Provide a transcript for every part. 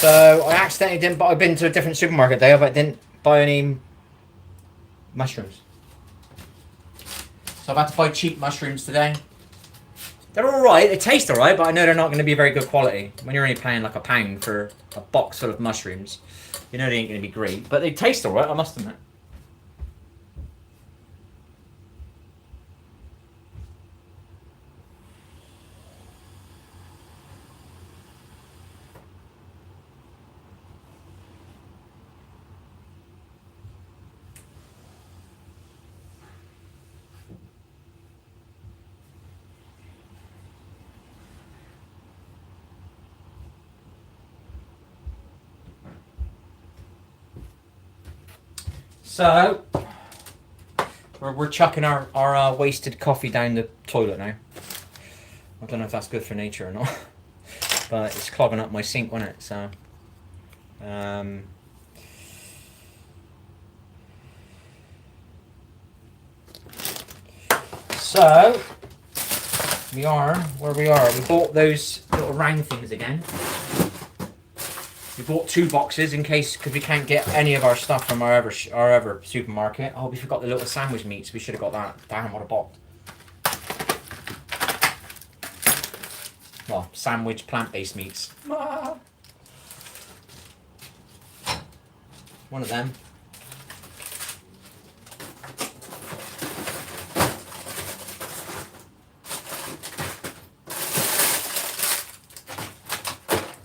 So I accidentally didn't. But I've been to a different supermarket today, but I didn't buy any mushrooms. So I've had to buy cheap mushrooms today. They're alright, they taste alright, but I know they're not going to be very good quality. When you're only paying like £1 for a box full of mushrooms, you know they ain't going to be great. But they taste alright, I must admit. So, we're chucking our wasted coffee down the toilet now. I don't know if that's good for nature or not. But it's clogging up my sink, wasn't it? So, so we are where we are. We bought those little round things again. We bought 2 boxes in case, because we can't get any of our stuff from our other supermarket. Oh, we forgot the little sandwich meats. We should have got that. Damn, what a bot. Well, sandwich plant-based meats. One of them.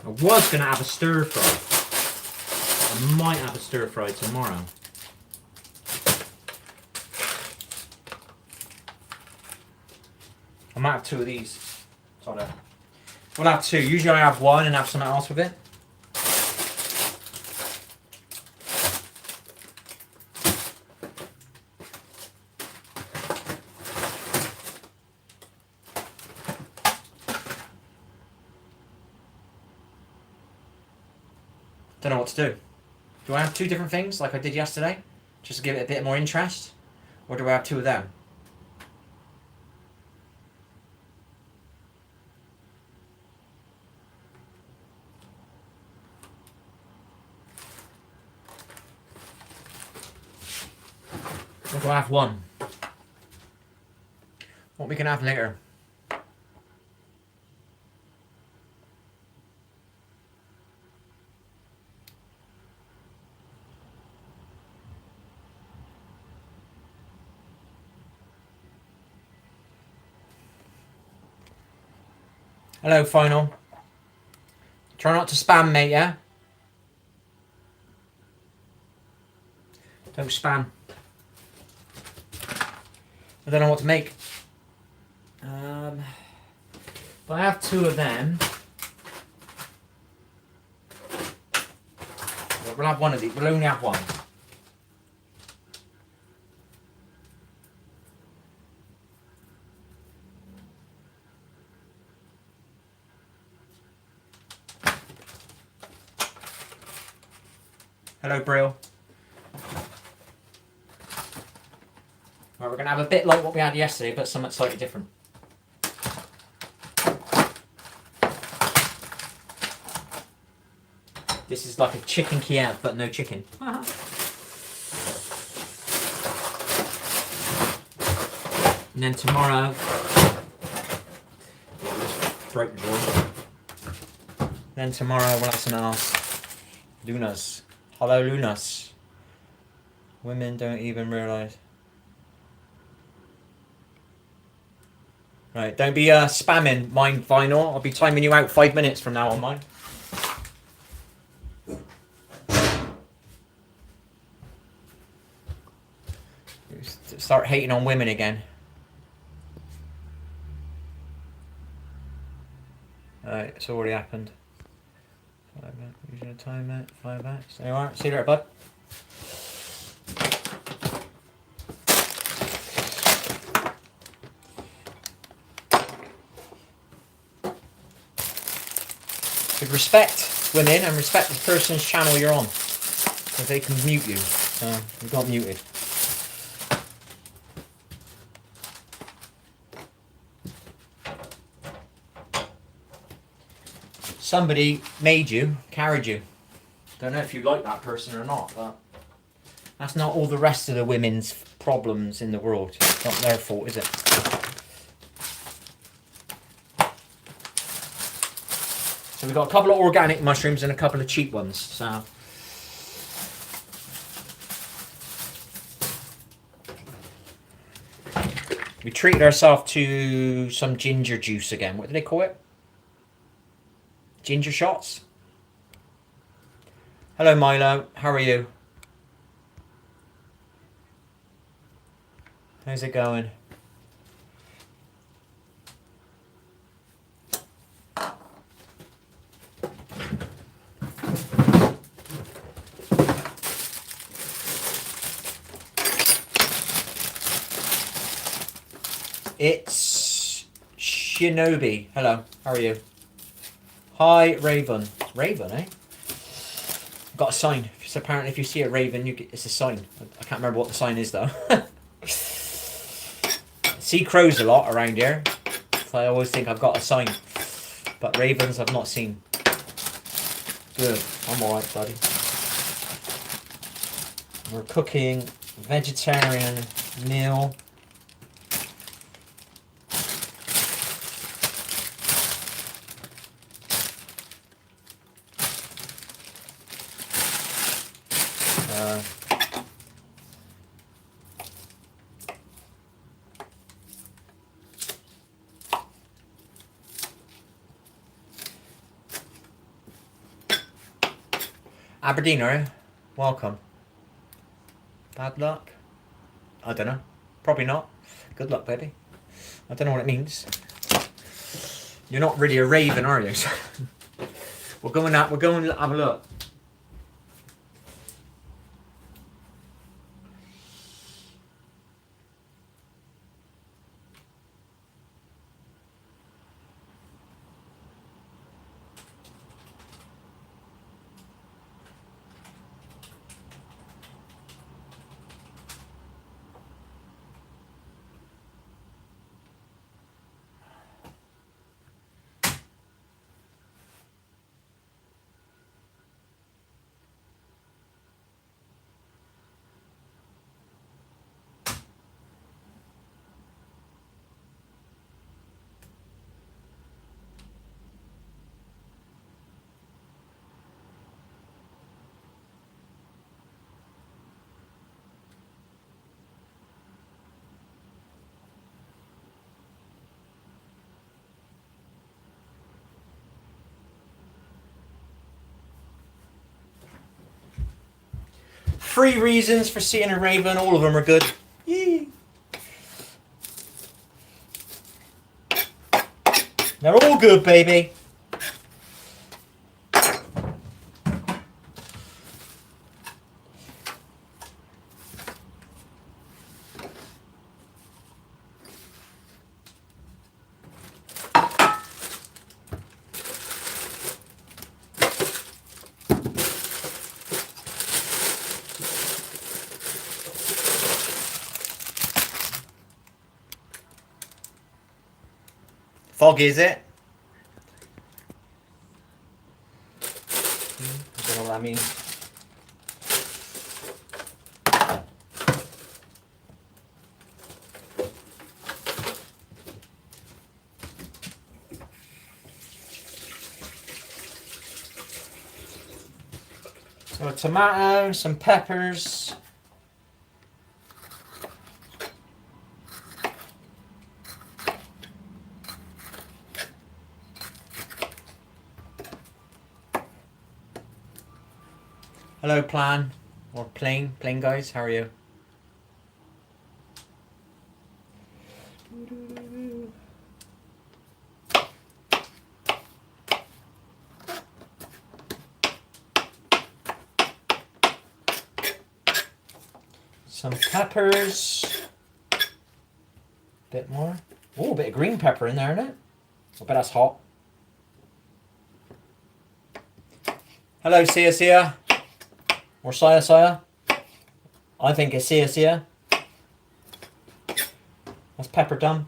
I was going to have a stir fry. I might have a stir fry tomorrow. I might have 2 of these. So we'll have 2. Usually I have 1 and have something else with it. Don't know what to do. Do I have 2 different things like I did yesterday? Just to give it a bit more interest? Or do I have 2 of them? Or do I have 1? What we can have later. Hello, Final. Try not to spam, mate, yeah? Don't spam. I don't know what to make. But I have 2 of them. We'll have 1 of these. We'll only have 1. Hello, Brill. Right, we're going to have a bit like what we had yesterday, but something slightly different. This is like a chicken Kiev, but no chicken. And then tomorrow... Then tomorrow we'll have something else. Lunas. Hello, Lunas. Women don't even realise. Right, don't be spamming mine, Vinyl. I'll be timing you out 5 minutes from now on mine. Start hating on women again. Alright, it's already happened. 5 minutes, using a time that, 5 minutes. There you are. See you later, bud. So respect women and respect the person's channel you're on, because they can mute you. So you got muted. somebody made you, carried you. Don't know if you like that person or not, but that's not all the rest of the women's problems in the world. It's not their fault, is it? So we've got a couple of organic mushrooms and a couple of cheap ones. So we treated ourselves to some ginger juice again. What do they call it? Ginger shots? Hello Milo, how are you? How's it going? It's Shinobi. Hello, how are you? Hi, Raven. Raven, eh? Got a sign. So apparently if you see a raven, it's a sign. I can't remember what the sign is though. See crows a lot around here. So I always think I've got a sign. But ravens I've not seen. Good. I'm alright, buddy. We're cooking vegetarian meal. Aberdeener, welcome. Bad luck? I don't know. Probably not. Good luck, baby. I don't know what it means. You're not really a raven, are you? We're going to have a look. Three reasons for seeing a raven. All of them are good. Yee. They're all good, baby. Foggy, is it? I don't know what that means. So a tomato, some peppers. Hello, Plan, or Plane guys, how are you? Some peppers. Bit more. Oh, a bit of green pepper in there, isn't it? I bet that's hot. Hello, Sia. Or Saya. I think it's Sia. That's pepper done.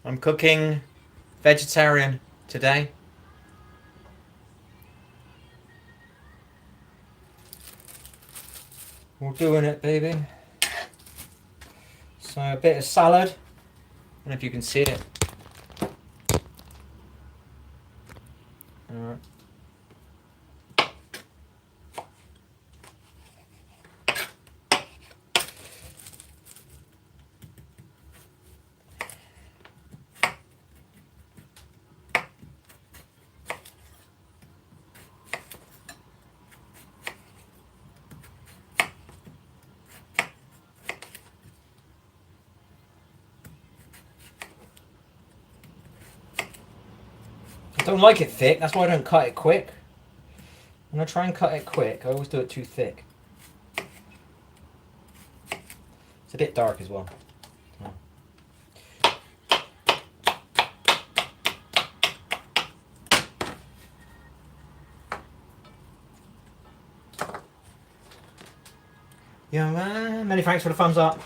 I'm cooking vegetarian today. We're doing it, baby. So a bit of salad. I don't know if you can see it. Alright. I don't like it thick, that's why I don't cut it quick. When I try and cut it quick, I always do it too thick. It's a bit dark as well. Yeah, man. Many thanks for the thumbs up.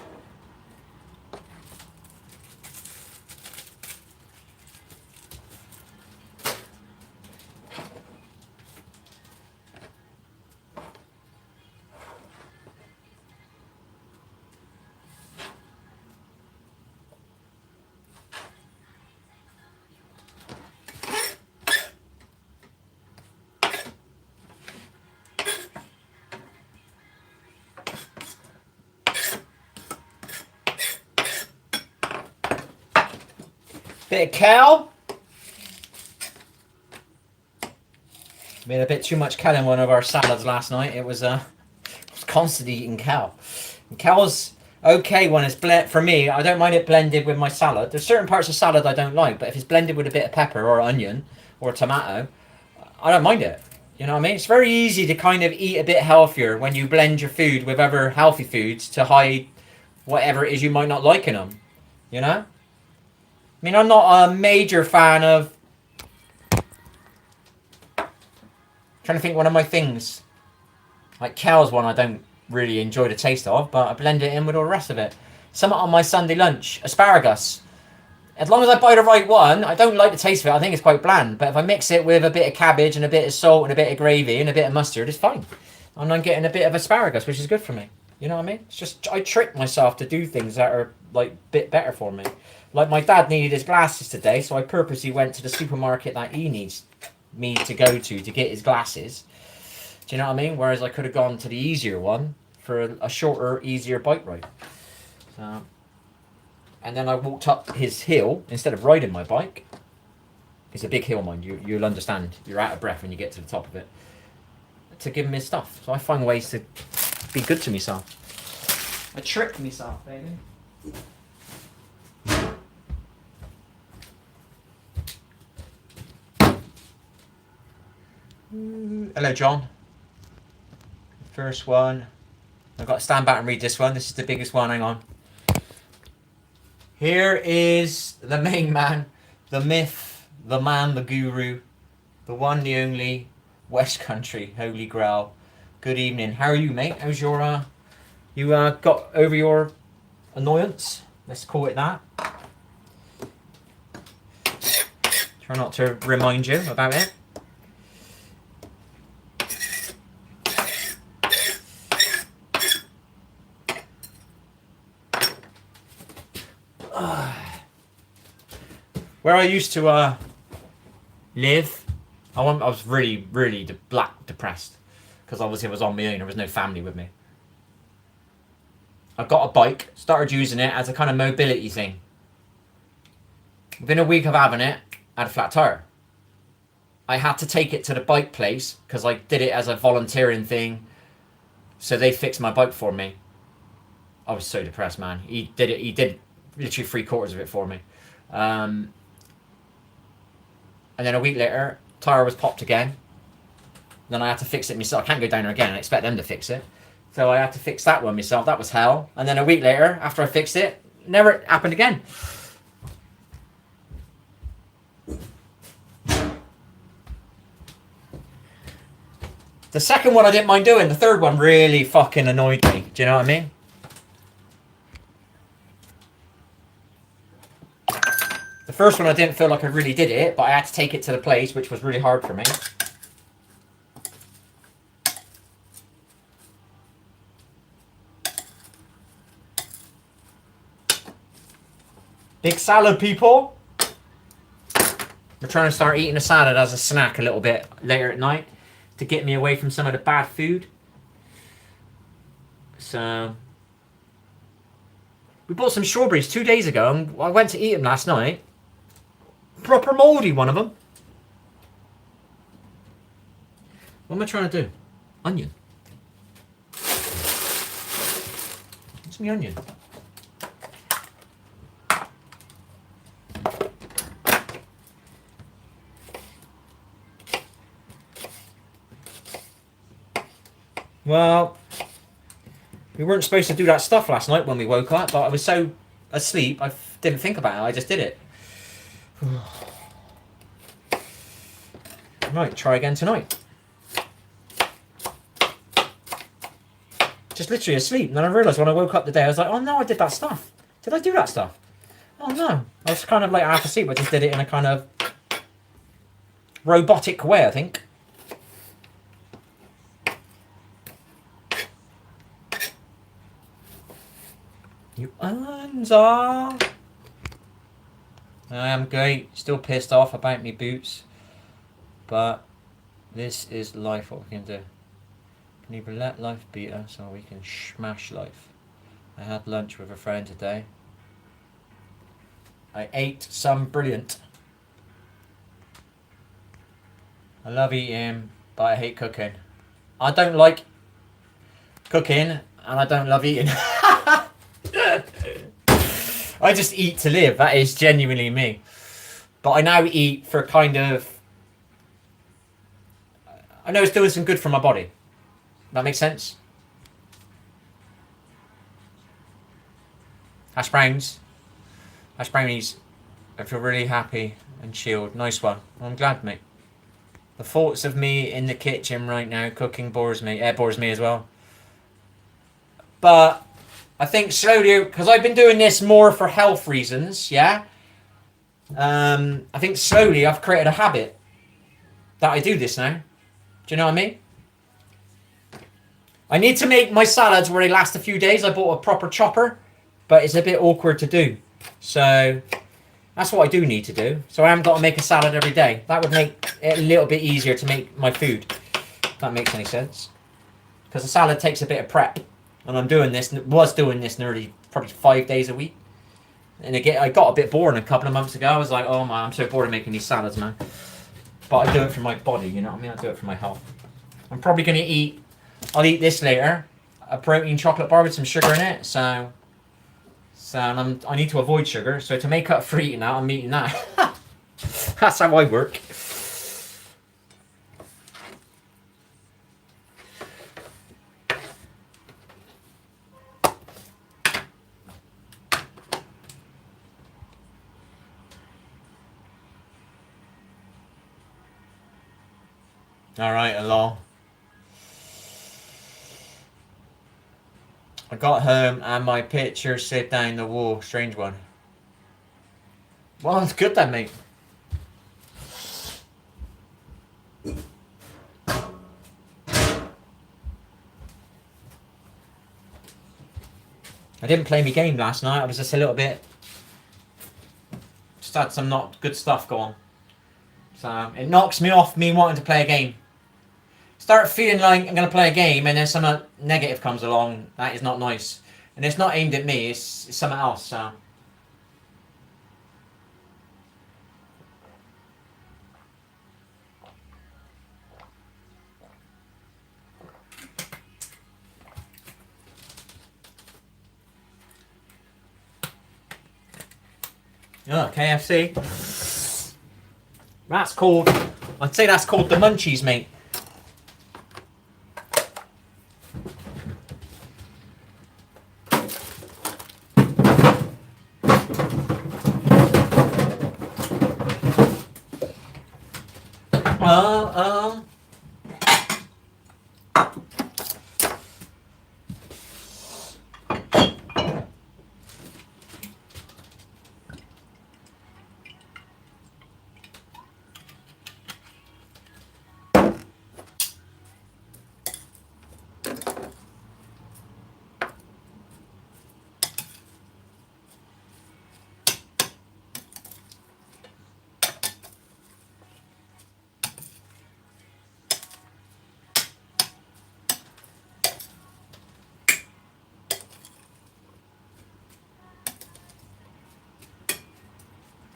Bit of kale. Made a bit too much kale in one of our salads last night. It was constantly eating kale. And kale's okay when it's blend. For me, I don't mind it blended with my salad. There's certain parts of salad I don't like, but if it's blended with a bit of pepper or onion or tomato, I don't mind it. You know what I mean? It's very easy to kind of eat a bit healthier when you blend your food with other healthy foods to hide whatever it is you might not like in them. You know? I mean, I'm not a major fan of... trying to think one of my things. Like kale's one I don't really enjoy the taste of, but I blend it in with all the rest of it. Something on my Sunday lunch. Asparagus. As long as I buy the right one, I don't like the taste of it. I think it's quite bland. But if I mix it with a bit of cabbage and a bit of salt and a bit of gravy and a bit of mustard, it's fine. And I'm getting a bit of asparagus, which is good for me. You know what I mean? It's just, I trick myself to do things that are like a bit better for me. Like my dad needed his glasses today, so I purposely went to the supermarket that he needs me to go to get his glasses. Do you know what I mean? Whereas I could have gone to the easier one for a shorter, easier bike ride. So, and then I walked up his hill instead of riding my bike. It's a big hill, mind you. You'll understand. You're out of breath when you get to the top of it. To give him his stuff. So I find ways to be good to myself. I trick myself, baby. Hello, John. First one. I've got to stand back and read this one. This is the biggest one. Hang on. Here is the main man, the myth, the man, the guru, the one, the only, West Country, Holy Grail. Good evening. How are you, mate? How's your, you got over your annoyance? Let's call it that. Try not to remind you about it. Where I used to live, I was really, really depressed because obviously I was on my own. There was no family with me. I got a bike, started using it as a kind of mobility thing. Within a week of having it, I had a flat tire. I had to take it to the bike place because I did it as a volunteering thing. So they fixed my bike for me. I was so depressed, man. He did literally 3/4 of it for me. And then a week later, tyre was popped again. Then I had to fix it myself. I can't go down there again and expect them to fix it. So I had to fix that one myself. That was hell. And then a week later, after I fixed it, never happened again. The second one I didn't mind doing. The third one really fucking annoyed me. Do you know what I mean? The first one I didn't feel like I really did it, but I had to take it to the place, which was really hard for me. Big salad, people. We're trying to start eating a salad as a snack a little bit later at night to get me away from some of the bad food. So we bought some strawberries 2 days ago, and I went to eat them last night. Proper mouldy, one of them. What am I trying to do? Onion. What's my onion? Well, we weren't supposed to do that stuff last night when we woke up, but I was so asleep I didn't think about it. I just did it. Right, try again tonight. Just literally asleep, and then I realised when I woke up today, I was like, oh no, I did that stuff. Did I do that stuff? Oh no. I was kind of like half asleep, I just did it in a kind of robotic way, I think. You are. I am great. Still pissed off about me boots. But this is life, what we can do. We can either let life beat us or we can smash life. I had lunch with a friend today. I ate some brilliant. I love eating, but I hate cooking. I don't like cooking and I don't love eating. I just eat to live. That is genuinely me. But I now eat for kind of... I know it's doing some good for my body. That makes sense? Hash browns. Hash brownies. I feel really happy and chilled. Nice one. I'm glad, mate. The thoughts of me in the kitchen right now cooking bores me. It bores me as well. But I think slowly, because I've been doing this more for health reasons, yeah? I think slowly I've created a habit that I do this now. Do you know what I mean? I need to make my salads where they last a few days. I bought a proper chopper, but it's a bit awkward to do. So that's what I do need to do. So I haven't got to make a salad every day. That would make it a little bit easier to make my food. If that makes any sense. Because a salad takes a bit of prep. And I'm doing this, was doing this nearly probably 5 days a week. And again, I got a bit bored a couple of months ago. I was like, oh man, I'm so bored of making these salads, man. But I do it for my body, you know what I mean? I do it for my health. I'm probably going to eat, I'll eat this later, a protein chocolate bar with some sugar in it. So I need to avoid sugar. So to make up for eating that, I'm eating that. That's how I work. Alright, hello. I got home and my picture slid down the wall. Strange one. Well, it's good then, mate. I didn't play my game last night. I was just a little bit... Just had some not good stuff going. So it knocks me off me wanting to play a game. Start feeling like I'm going to play a game and then something negative comes along. That is not nice. And it's not aimed at me, it's something else. So. Oh, KFC. That's called, I'd say that's called the munchies, mate.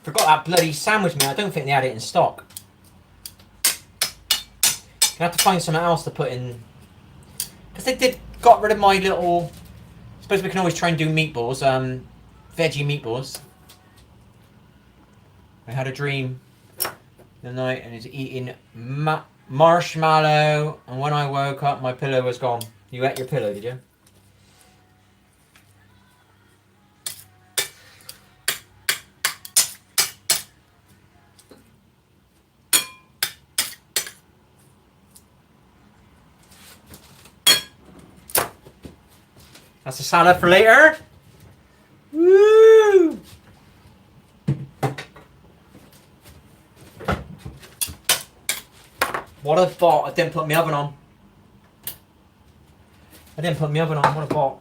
Forgot that bloody sandwich meat. I don't think they had it in stock. I have to find something else to put in. Because they got rid of my little... I suppose we can always try and do meatballs. Veggie meatballs. I had a dream the night and he's eating marshmallow. And when I woke up, my pillow was gone. You ate your pillow, did you? That's a salad for later. Woo! What a bot. I didn't put my oven on. What a bot.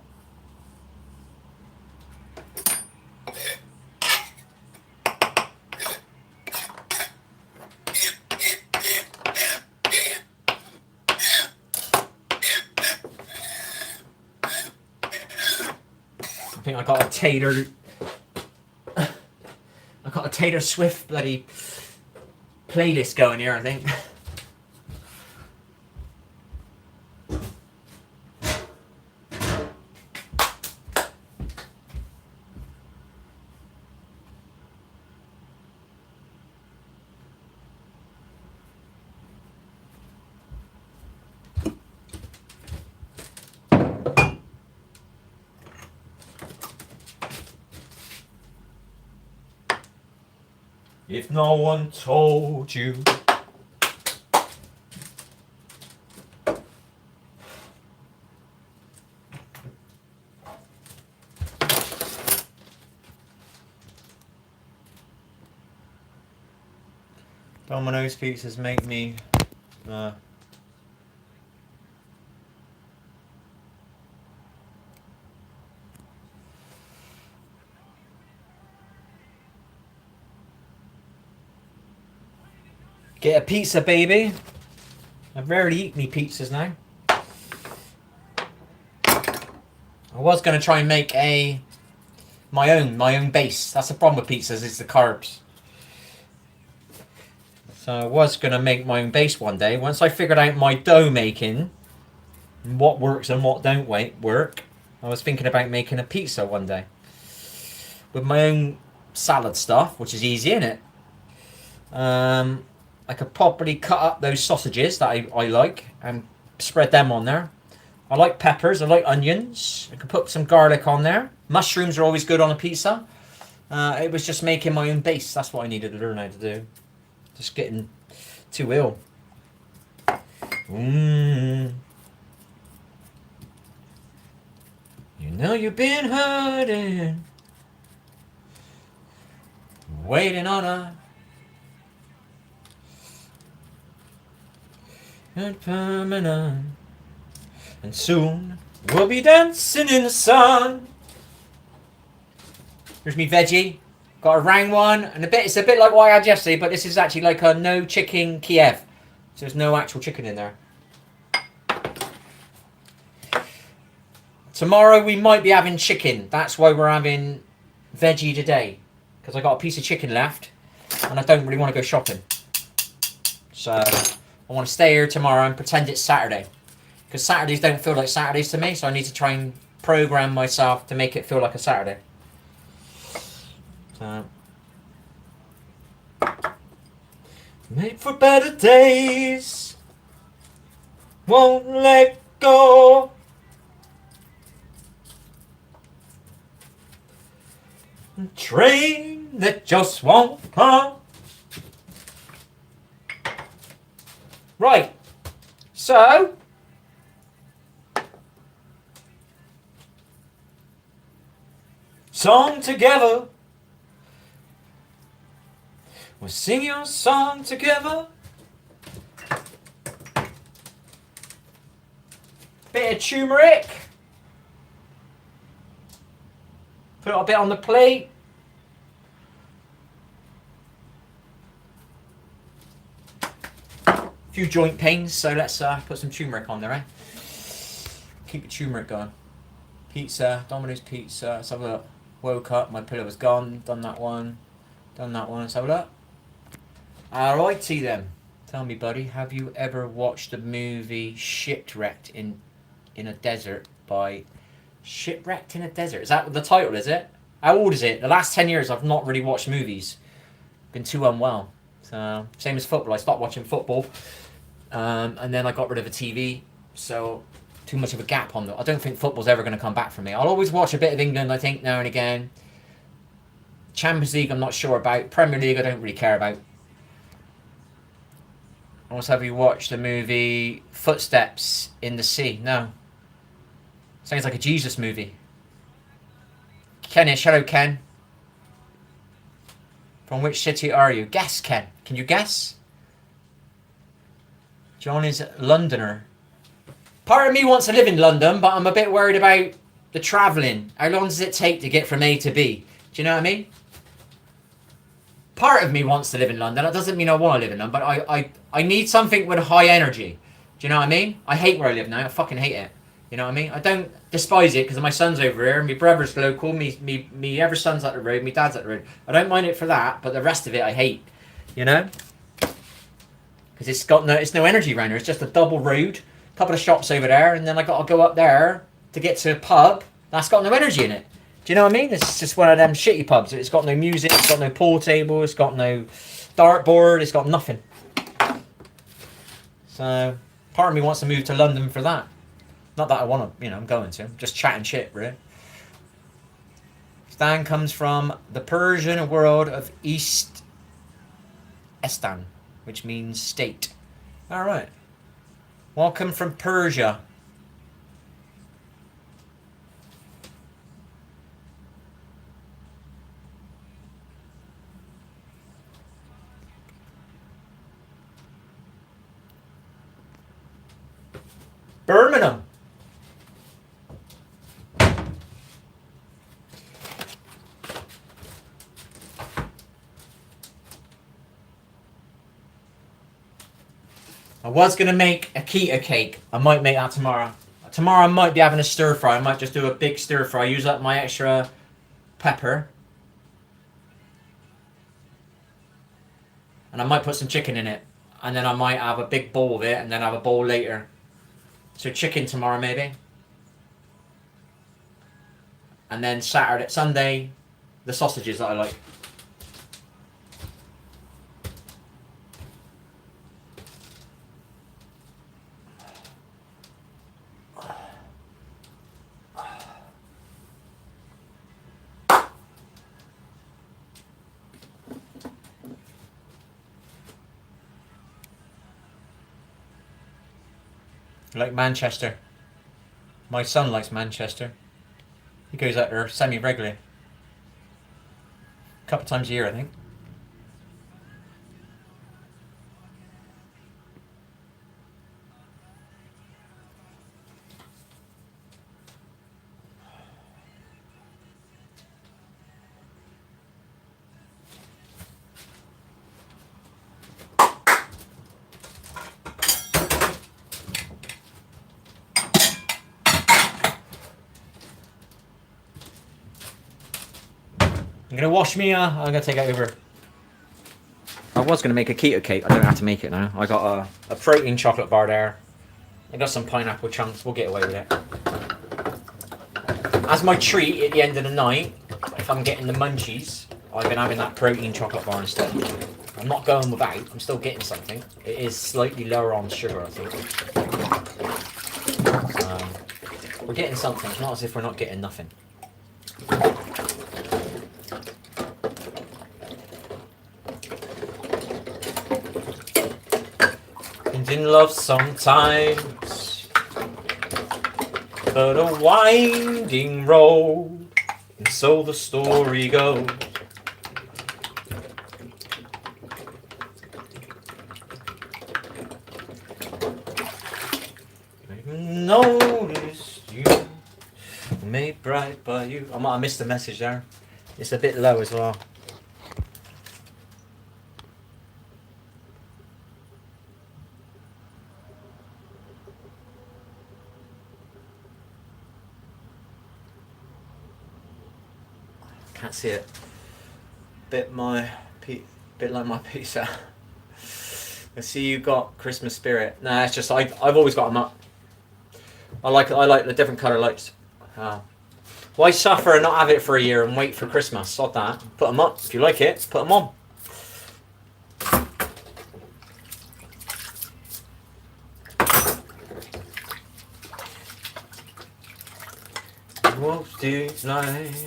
I think I got a Taylor Swift bloody playlist going here, I think. If no one told you. Domino's pizzas make me get a pizza, baby. I rarely eat me pizzas now. I was gonna try and make my own base. That's the problem with pizzas, is the carbs. So I was gonna make my own base one day. Once I figured out my dough making, and what works and what don't work, I was thinking about making a pizza one day. With my own salad stuff, which is easy, isn't it? I could probably cut up those sausages that I like and spread them on there. I like peppers, I like onions. I could put some garlic on there. Mushrooms are always good on a pizza. It was just making my own base. That's what I needed to learn how to do. Just getting too ill. You know you've been hurting, waiting on a good permanent, and soon we'll be dancing in the sun. Here's me veggie. Got a round one, and it's a bit like what I had yesterday, but this is actually like a no chicken Kiev. So there's no actual chicken in there. Tomorrow we might be having chicken. That's why we're having veggie today. Because I got a piece of chicken left, and I don't really want to go shopping. So I want to stay here tomorrow and pretend it's Saturday. Because Saturdays don't feel like Saturdays to me, so I need to try and program myself to make it feel like a Saturday. So, made for better days, won't let go. Train that just won't come. Right, so song together. We'll sing your song together. Bit of turmeric. Put a bit on the plate. A few joint pains, so let's put some turmeric on there, eh? Keep the turmeric going. Pizza, Domino's pizza. Let's have a look. Woke up, my pillow was gone. Done that one. Done that one. Let's have a look. Alrighty then. Tell me, buddy, have you ever watched the movie Shipwrecked in a Desert by Shipwrecked in a Desert? Is that the title, is it? How old is it? The last 10 years I've not really watched movies. Been too unwell. So, same as football. I stopped watching football. And then I got rid of the TV. So, too much of a gap on that. I don't think football's ever going to come back for me. I'll always watch a bit of England, I think, now and again. Champions League, I'm not sure about. Premier League, I don't really care about. Also, have you watched the movie Footsteps in the Sea? No. Sounds like a Jesus movie. Kenish, hello Ken. From which city are you? Guess, Ken. Can you guess? John is a Londoner. Part of me wants to live in London, but I'm a bit worried about the travelling. How long does it take to get from A to B? Do you know what I mean? Part of me wants to live in London. That doesn't mean I want to live in London, but I need something with high energy. Do you know what I mean? I hate where I live now. I fucking hate it. You know what I mean? I don't despise it because my son's over here, my brother's local, me other son's up the road, my dad's up the road. I don't mind it for that, but the rest of it I hate. You know? Because it's no energy around here. It's just a double road, a couple of shops over there, and then I got to go up there to get to a pub that's got no energy in it. Do you know what I mean? It's just one of them shitty pubs. It's got no music, it's got no pool table, it's got no dartboard, it's got nothing. So, part of me wants to move to London for that. Not that I want to, I'm going to. I'm just chatting shit, really. Stan comes from the Persian world of East Estan, which means state. Alright. Welcome from Persia. Birmingham. I was going to make a keto cake. I might make that tomorrow. Tomorrow I might be having a stir fry. I might just do a big stir fry. Use up my extra pepper. And I might put some chicken in it. And then I might have a big bowl of it and then have a bowl later. So chicken tomorrow maybe. And then Sunday, the sausages that I like. Like Manchester. My son likes Manchester. He goes out there semi-regularly. A couple times a year, I think. I'm gonna wash me. I'm gonna take it over. I was gonna make a keto cake. I don't have to make it now. I got a protein chocolate bar there. I got some pineapple chunks. We'll get away with it. As my treat at the end of the night, if I'm getting the munchies, I've been having that protein chocolate bar instead. I'm not going without. I'm still getting something. It is slightly lower on sugar, I think. We're getting something. It's not as if we're not getting nothing. In love sometimes, but a winding road, and so the story goes. Noticed you, made bright by you. I might have missed the message there. It's a bit low as well. Can't see it. Bit my bit like my pizza. I see you got Christmas spirit. Nah, it's just I've always got them up. I like the different colour lights. Why suffer and not have it for a year and wait for Christmas? Sod that. Put them up if you like it. Put them on. Wolves do lights.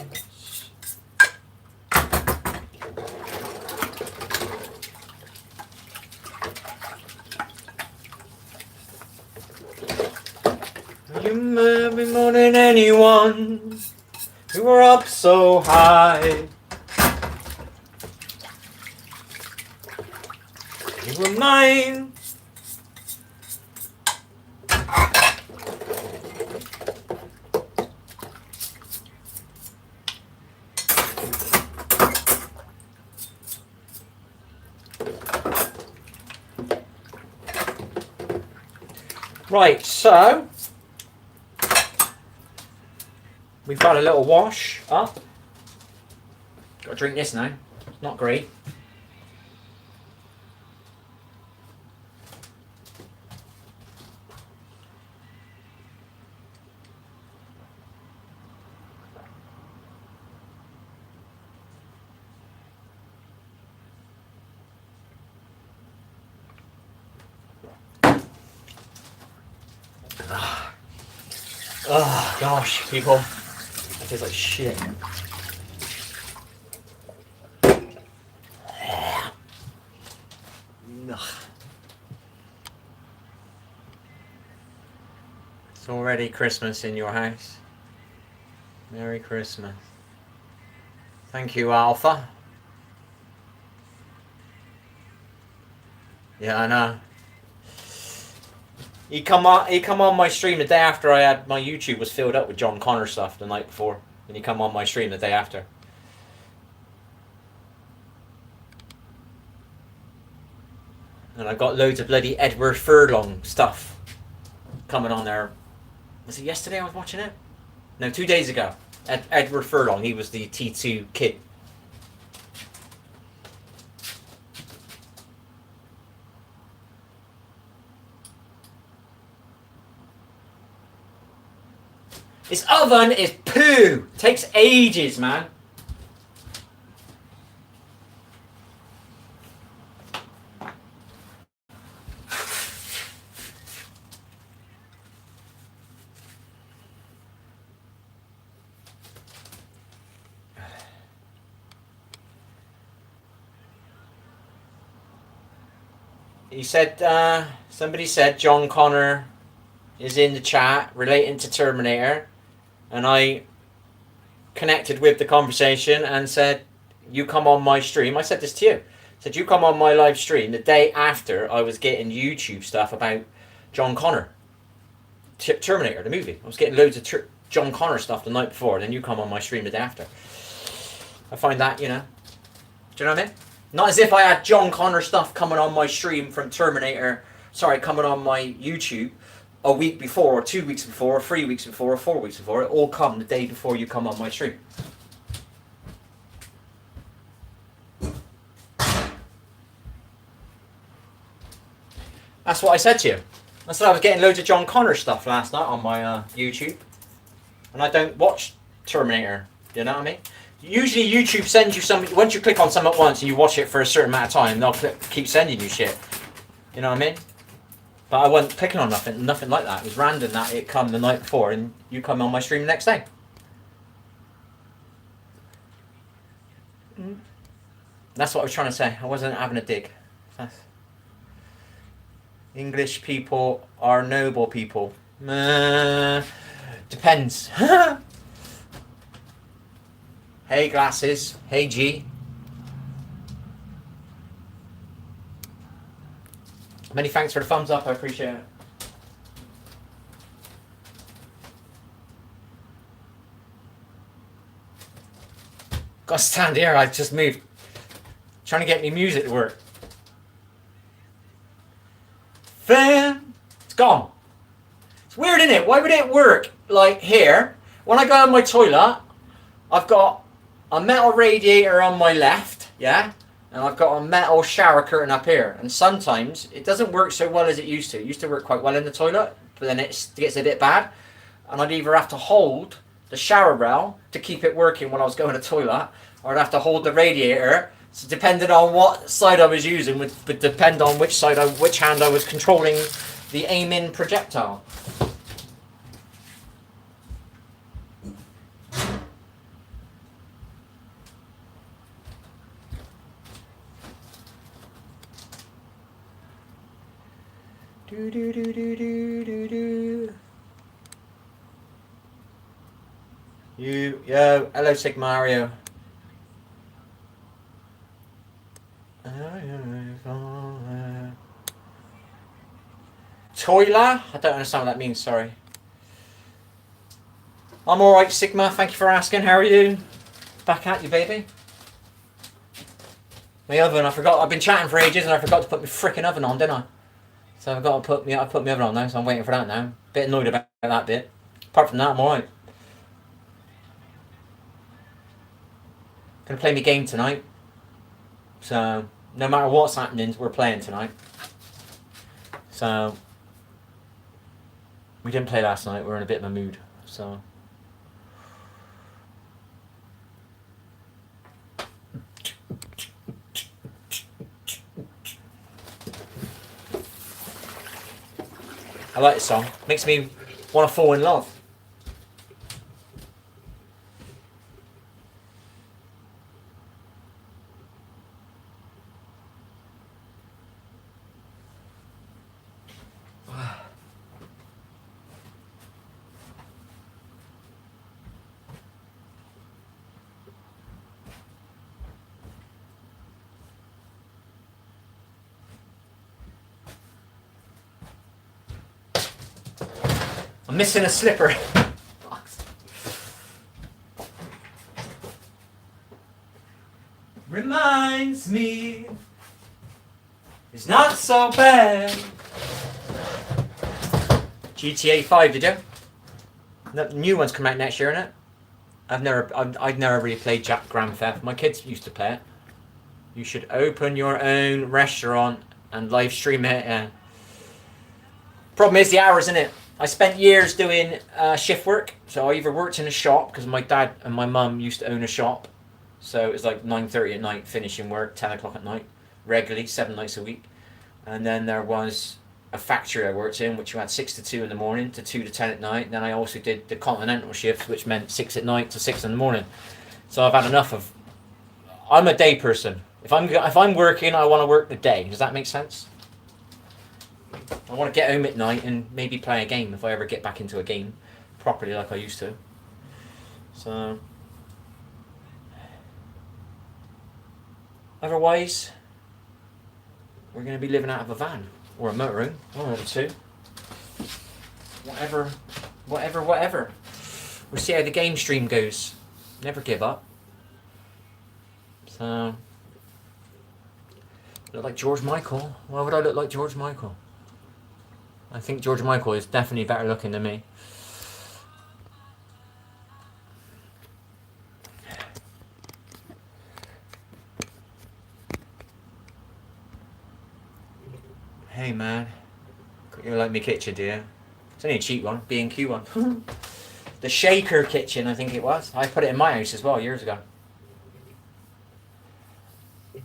You love me more than anyone. You were up so high. You were mine. Right, so we've got a little wash up. Got to drink this now. It's not great. Oh gosh, people. That tastes like shit. It's already Christmas in your house. Merry Christmas. Thank you, Alpha. Yeah, I know. He come on my stream the day after I had my YouTube was filled up with John Connor stuff the night before. And he come on my stream the day after. And I got loads of bloody Edward Furlong stuff coming on there. Was it yesterday I was watching it? No, 2 days ago. Edward Furlong, he was the T2 kid. This oven is poo. Takes ages, man. He said, somebody said John Connor is in the chat relating to Terminator. And I connected with the conversation and said, you come on my stream. I said this to you. I said, you come on my live stream the day after I was getting YouTube stuff about John Connor. Terminator, the movie. I was getting loads of John Connor stuff the night before. And then you come on my stream the day after. I find that, you know. Do you know what I mean? Not as if I had John Connor stuff coming on my stream from Terminator. Sorry, coming on my YouTube. A week before, or 2 weeks before, or 3 weeks before, or 4 weeks before. It all come the day before you come on my stream. That's what I said to you. I said I was getting loads of John Connor stuff last night on my YouTube. And I don't watch Terminator. You know what I mean? Usually YouTube sends you something. Once you click on something once and you watch it for a certain amount of time, they'll keep sending you shit. You know what I mean? But I wasn't clicking on nothing like that. It was random that it come the night before and you come on my stream the next day. That's what I was trying to say. I wasn't having a dig. English people are noble people. Depends. Hey glasses. Hey G. Many thanks for the thumbs up, I appreciate it. Gotta stand here, I just moved. Trying to get me music to work. Fan, it's gone. It's weird, isn't it? Why would it work like here? When I go on my toilet, I've got a metal radiator on my left, yeah? And I've got a metal shower curtain up here. And sometimes it doesn't work so well as it used to. It used to work quite well in the toilet, but then it gets a bit bad. And I'd either have to hold the shower rail to keep it working when I was going to the toilet, or I'd have to hold the radiator. So depending on what side I was using would depend on which hand I was controlling the aim-in projectile. Do do do do do do do. Yo, hello Sigmario. Toiler? I don't understand what that means, sorry. I'm alright, Sigma, thank you for asking. How are you? Back at you, baby. My oven, I forgot. I've been chatting for ages and I forgot to put my frickin' oven on, didn't I? So I've got to put my oven on now, so I'm waiting for that now. Bit annoyed about that bit. Apart from that, I'm alright. Gonna play my game tonight. So, no matter what's happening, we're playing tonight. So, we didn't play last night, we were in a bit of a mood, so. I like this song. Makes me want to fall in love. I'm missing a slipper. Reminds me it's not so bad. GTA 5, did you? The new one's come out next year, innit? I'd never really played Grand Theft. My kids used to play it. You should open your own restaurant and live stream it. Yeah. Problem is the hours, innit? I spent years doing shift work. So I either worked in a shop, because my dad and my mum used to own a shop. So it was like 9:30 at night, finishing work, 10 o'clock at night, regularly, 7 nights a week. And then there was a factory I worked in, which you had 6 to 2 in the morning to 2 to 10 at night. And then I also did the continental shifts, which meant 6 at night to 6 in the morning. So I've had enough of... I'm a day person. If I'm working, I want to work the day. Does that make sense? I want to get home at night and maybe play a game if I ever get back into a game properly like I used to. So... Otherwise, we're going to be living out of a van or a motorhome, one of the two. Whatever. We'll see how the game stream goes. Never give up. So, look like George Michael. Why would I look like George Michael? I think George Michael is definitely better looking than me. Hey man, you like my kitchen, do you? It's only a cheap one, B&Q one. The shaker kitchen, I think it was. I put it in my house as well years ago. It's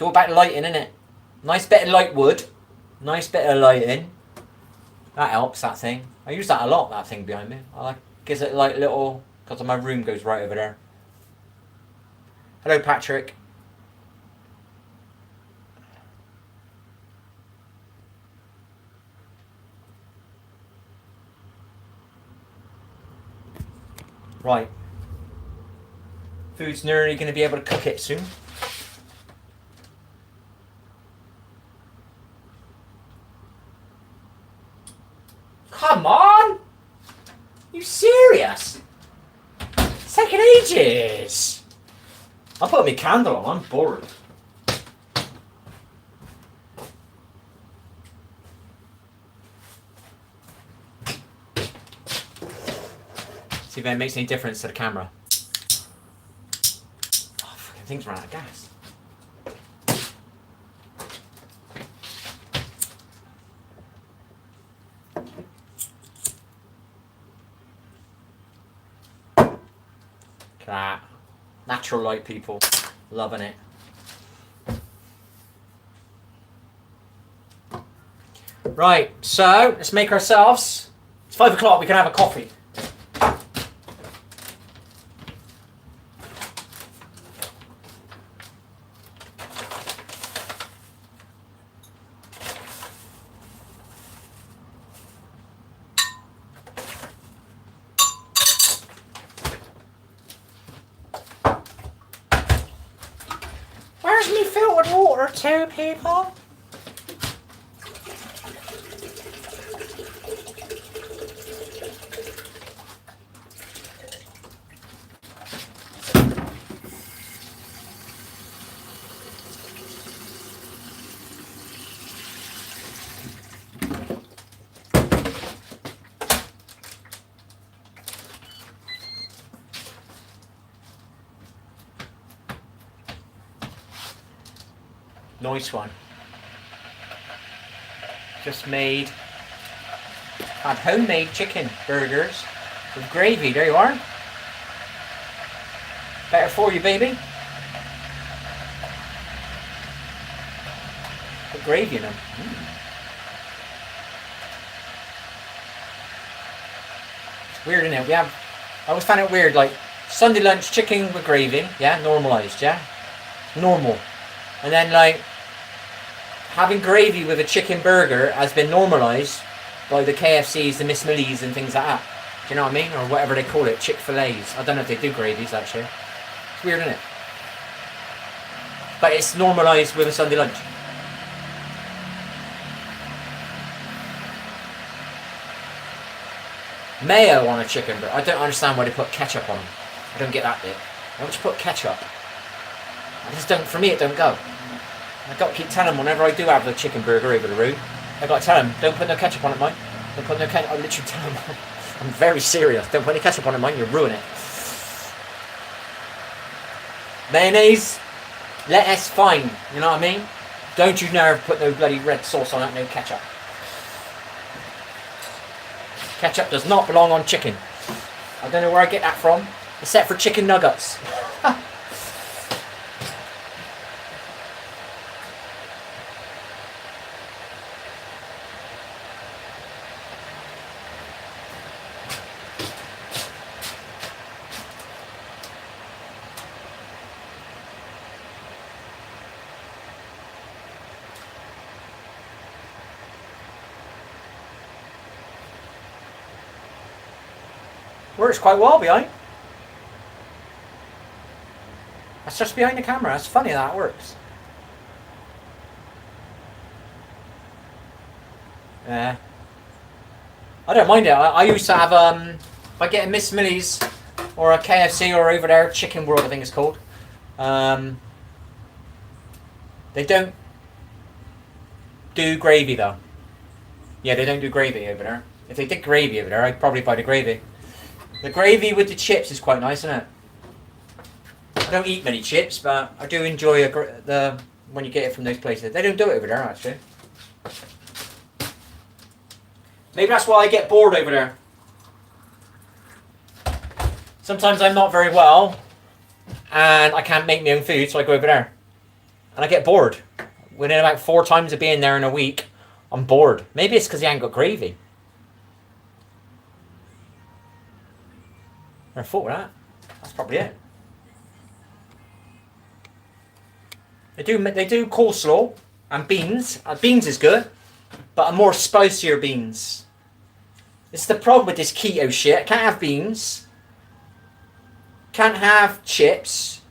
all about lighting, isn't it? Nice bit of light wood. Nice bit of lighting. That helps, that thing. I use that a lot, that thing behind me. I like, gives it like little, because my room goes right over there. Hello Patrick. Right. Food's nearly going to be able to cook it soon. Come on! You serious? It's taking ages. I'll put my candle on, I'm bored. See if it makes any difference to the camera. thing's run out of gas. That natural light, people, loving it. Right, so let's make ourselves. It's 5 o'clock. We can have a coffee. Where's me filtered water to, people? Nice one. Just made, had homemade chicken burgers with gravy. There you are. Better for you, baby. Put gravy in them. It's weird, isn't it? I always found it weird, like Sunday lunch chicken with gravy, yeah, normalised, yeah, normal. And then like having gravy with a chicken burger has been normalised by the KFCs, the Miss Millies and things like that. Do you know what I mean? Or whatever they call it, Chick-fil-A's. I don't know if they do gravies actually. It's weird, isn't it? But it's normalised with a Sunday lunch. Mayo on a chicken burger. I don't understand why they put ketchup on them. I don't get that bit. Why would you put ketchup? I just don't, for me it don't go. I've got to keep telling them whenever I do have the chicken burger over the road, I've got to tell them, don't put no ketchup on it, mate. Don't put no ketchup. I literally tell them, I'm very serious. Don't put any ketchup on it, mate. You'll ruin it. Mayonnaise, lettuce, fine. You know what I mean? Don't you never put no bloody red sauce on it, no ketchup. Ketchup does not belong on chicken. I don't know where I get that from, except for chicken nuggets. Works quite well behind. That's just behind the camera. That's funny how that works. Yeah. I don't mind it. I used to have if I get a Miss Millie's or a KFC or over there Chicken World, I think it's called. They don't do gravy though. Yeah, they don't do gravy over there. If they did gravy over there, I'd probably buy the gravy. The gravy with the chips is quite nice, isn't it? I don't eat many chips, but I do enjoy when you get it from those places. They don't do it over there, actually. Maybe that's why I get bored over there. Sometimes I'm not very well, and I can't make my own food, so I go over there. And I get bored. Within about 4 times of being there in a week, I'm bored. Maybe it's because you ain't got gravy. I thought of that. That's probably it. They do coleslaw and beans. Beans is good, but a more spicier beans. It's the problem with this keto shit. Can't have beans. Can't have chips.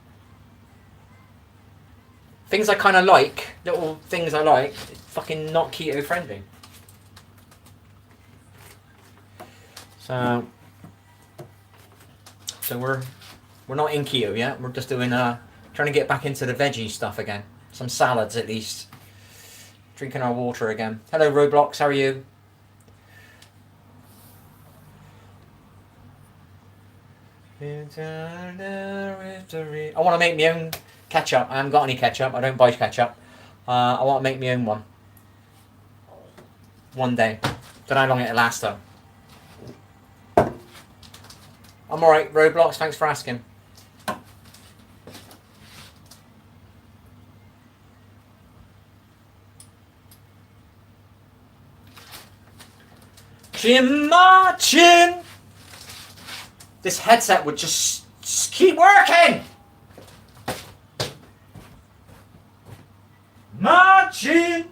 Things I kind of like, little things I like. It's fucking not keto friendly. So we're not in keto yet. We're just doing trying to get back into the veggie stuff again. Some salads at least. Drinking our water again. Hello Roblox, how are you? I want to make my own Ketchup. I haven't got any ketchup. I don't buy ketchup. I want to make my own one. One day. Don't know how long it'll last though. I'm alright, Roblox. Thanks for asking. Chin marching. This headset would just keep working. Marching.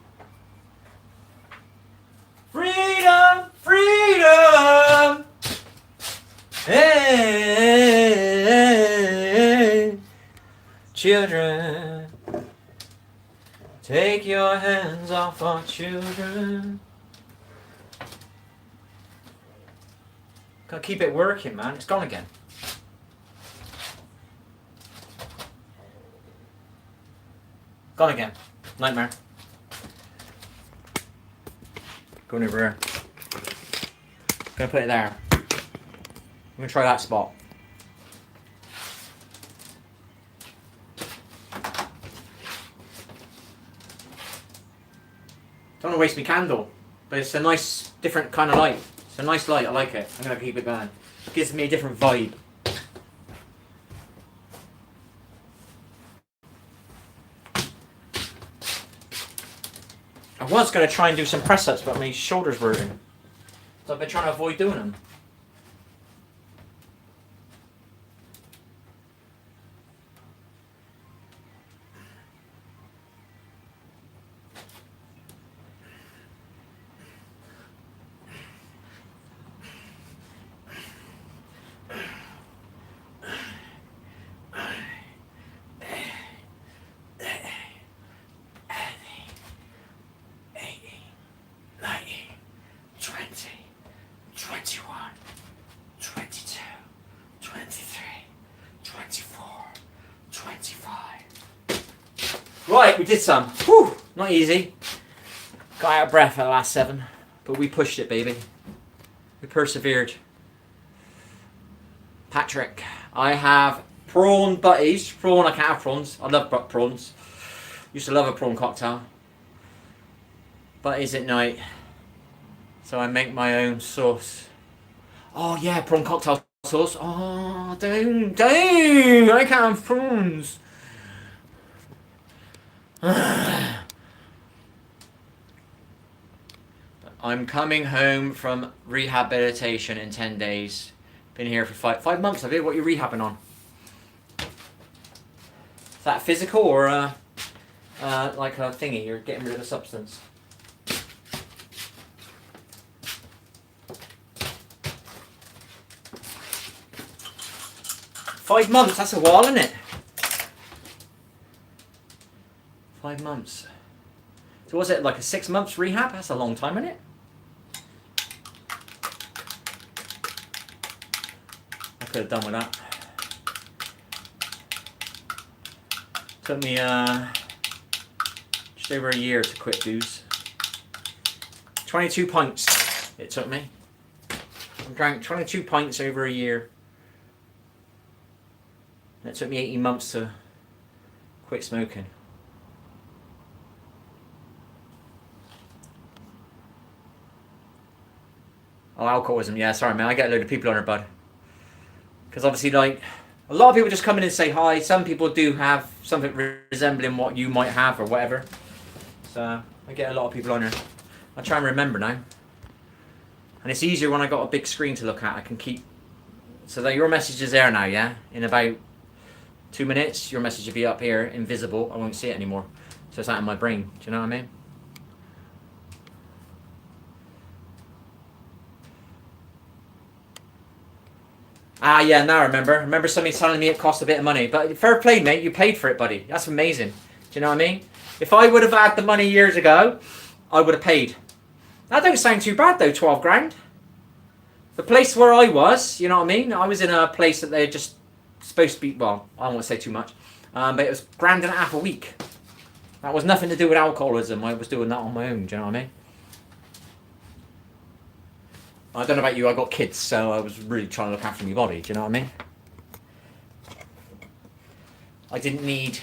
Freedom, freedom. Hey, children, take your hands off our children. Gotta keep it working, man. It's gone again. Gone again. Nightmare. Going over here. Gonna put it there. I'm gonna try that spot. Don't want to waste my candle, but it's a nice, different kind of light. It's a nice light. I like it. I'm gonna keep it going. It gives me a different vibe. I was gonna try and do some press ups, but my shoulders were hurting, so I've been trying to avoid doing them. Right, we did some. Whew, not easy. Got out of breath at the last 7, but we pushed it, baby. We persevered. Patrick, I have prawn butties. Prawn, I can't have prawns. I love prawns. Used to love a prawn cocktail. Butties at night. So I make my own sauce. Oh yeah, prawn cocktail sauce. Oh, don't. I can't have prawns. I'm coming home from rehabilitation in 10 days. Been here for 5 months. Have you? What are you rehabbing on? Is that physical or like a thingy? You're getting rid of a substance. Five months. That's a while, isn't it? 5 months. So was it like a 6 months rehab? That's a long time, isn't it? I could have done with that. Took me just over a year to quit booze. 22 pints it took me. I drank 22 pints over a year. And it took me 18 months to quit smoking. Oh, alcoholism. Yeah, sorry, man. I get a load of people on her, bud. Because obviously, like, a lot of people just come in and say hi. Some people do have something resembling what you might have or whatever. So, I get a lot of people on her. I try and remember now. And it's easier when I got a big screen to look at. I can keep... So that your message is there now, yeah? In about 2 minutes, your message will be up here, invisible. I won't see it anymore. So it's out in my brain. Do you know what I mean? Ah, yeah, now I remember. I remember somebody telling me it cost a bit of money. But fair play, mate. You paid for it, buddy. That's amazing. Do you know what I mean? If I would have had the money years ago, I would have paid. That don't sound too bad, though, 12 grand. The place where I was, you know what I mean? I was in a place that they're just supposed to be, well, I don't want to say too much. But it was £1.50 a week. That was nothing to do with alcoholism. I was doing that on my own, do you know what I mean? I don't know about you, I got kids, so I was really trying to look after my body, do you know what I mean? I didn't need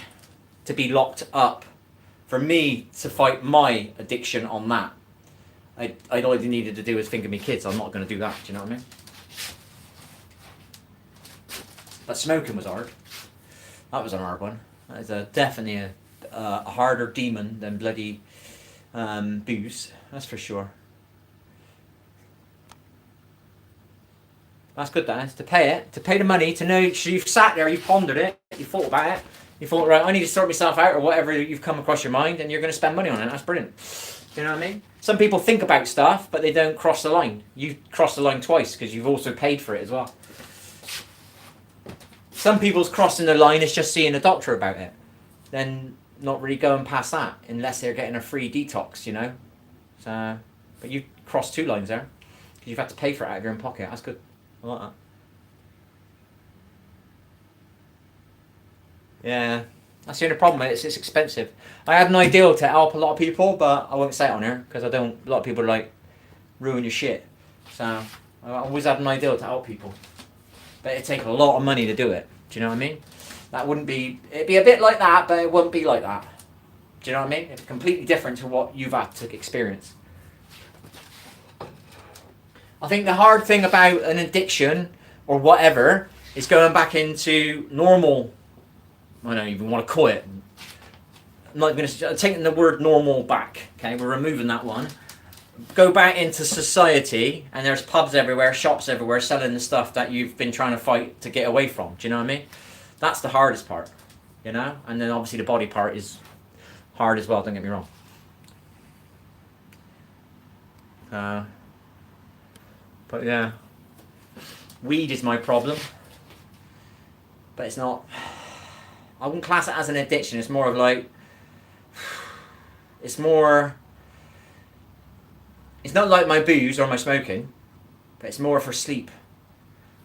to be locked up, for me to fight my addiction on that. All I needed to do was think of me kids. I'm not going to do that. Do you know what I mean? But smoking was hard. That was a hard one. That is definitely a harder demon than bloody booze. That's for sure. That's good, that is. To pay it, to pay the money, to know you've sat there, you've pondered it, you thought about it, you thought, right, I need to sort myself out, or whatever you've come across your mind, and you're going to spend money on it. That's brilliant. Do you know what I mean? Some people think about stuff, but they don't cross the line. You cross the line twice because you've also paid for it as well. Some people's crossing the line is just seeing a doctor about it, then not really going past that unless they're getting a free detox, you know. So, but you crossed 2 lines there because you've had to pay for it out of your own pocket. That's good. I like that. Yeah, that's the only problem. It's expensive. I had an ideal to help a lot of people, but I won't say it on here because I don't. A lot of people are like ruin your shit. So I always had an ideal to help people, but it'd take a lot of money to do it. Do you know what I mean? That wouldn't be. It'd be a bit like that, but it wouldn't be like that. Do you know what I mean? It's completely different to what you've had to experience. I think the hard thing about an addiction or whatever is going back into normal. I don't even want to call it. I'm not going to taking the word normal back. Okay, we're removing that one. Go back into society, and there's pubs everywhere, shops everywhere, selling the stuff that you've been trying to fight to get away from. Do you know what I mean? That's the hardest part, you know. And then obviously the body part is hard as well. Don't get me wrong. But yeah, weed is my problem. But it's not. I wouldn't class it as an addiction. It's more of like. It's more. It's not like my booze or my smoking, but it's more for sleep.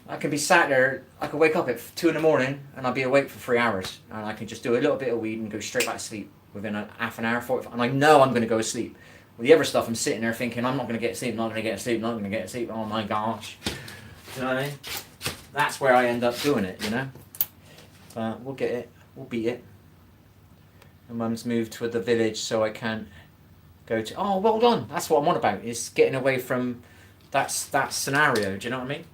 I can be sat there. I could wake up at 2 a.m. and I'll be awake for 3 hours, and I can just do a little bit of weed and go straight back to sleep within a half an hour, 45. And I know I'm going to go to sleep. With the other stuff, I'm sitting there thinking, I'm not going to get to sleep, not going to get to sleep, not going to get to sleep. Oh my gosh. Do you know what I mean? That's where I end up doing it, you know? But we'll get it. We'll beat it. And Mum's moved to the village so I can't go to... Oh, well done. That's what I'm on about, is getting away from that scenario. Do you know what I mean?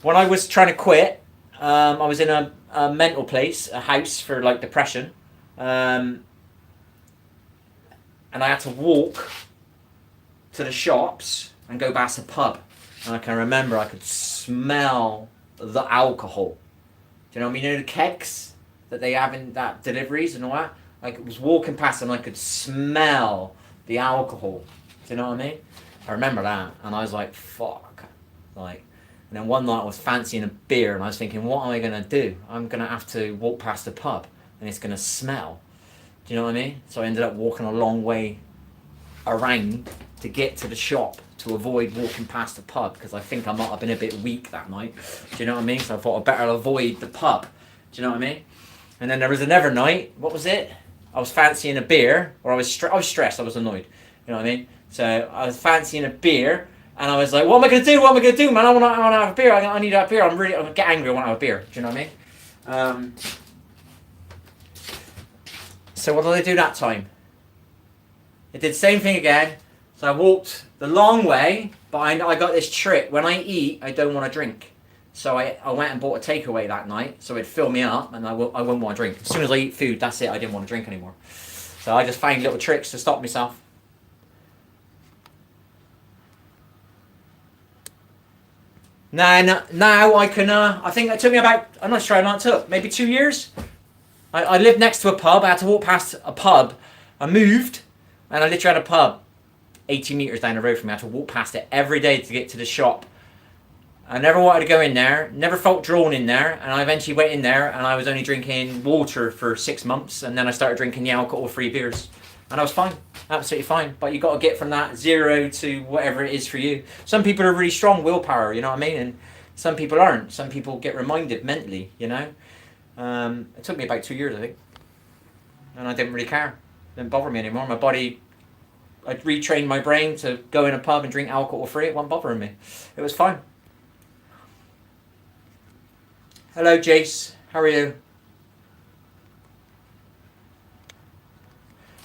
When I was trying to quit, I was in a mental place, a house for like depression. And I had to walk to the shops and go past a pub. And I can remember I could smell the alcohol. Do you know what I mean? You know the kegs that they have in that deliveries and all that? I was walking past them and I could smell the alcohol. Do you know what I mean? I remember that. And I was like, fuck. Like, and then one night I was fancying a beer and I was thinking, what am I going to do? I'm going to have to walk past the pub and it's going to smell. Do you know what I mean? So I ended up walking a long way around to get to the shop to avoid walking past the pub because I think I might have been a bit weak that night. Do you know what I mean? So I thought I'd better avoid the pub. Do you know what I mean? And then there was another night. What was it? I was fancying a beer, or I was stressed. I was annoyed. You know what I mean? So I was fancying a beer, and I was like, "What am I gonna do? What am I gonna do, man? I want to have a beer. I need to have a beer. I'm gonna get angry. I want to have a beer." Do you know what I mean? So what did I do that time? I did the same thing again. So I walked the long way, but I got this trick. When I eat, I don't want to drink. So I went and bought a takeaway that night, so it'd fill me up, and I wouldn't want to drink. As soon as I eat food, that's it. I didn't want to drink anymore. So I just found little tricks to stop myself. Now I can. I think it took me about. I'm not sure how long it took. Maybe 2 years. I lived next to a pub. I had to walk past a pub. I moved, and I literally had a pub 80 metres down the road from me. I had to walk past it every day to get to the shop. I never wanted to go in there, never felt drawn in there, and I eventually went in there, and I was only drinking water for 6 months, and then I started drinking the alcohol-free beers, and I was fine, absolutely fine. But you got to get from that 0 to whatever it is for you. Some people are really strong willpower, you know what I mean, and some people aren't. Some people get reminded mentally, you know. It took me about 2 years, I think, and I didn't really care. It didn't bother me anymore. My body, I'd retrained my brain to go in a pub and drink alcohol-free. It wasn't bothering me. It was fine. Hello, Jace. How are you?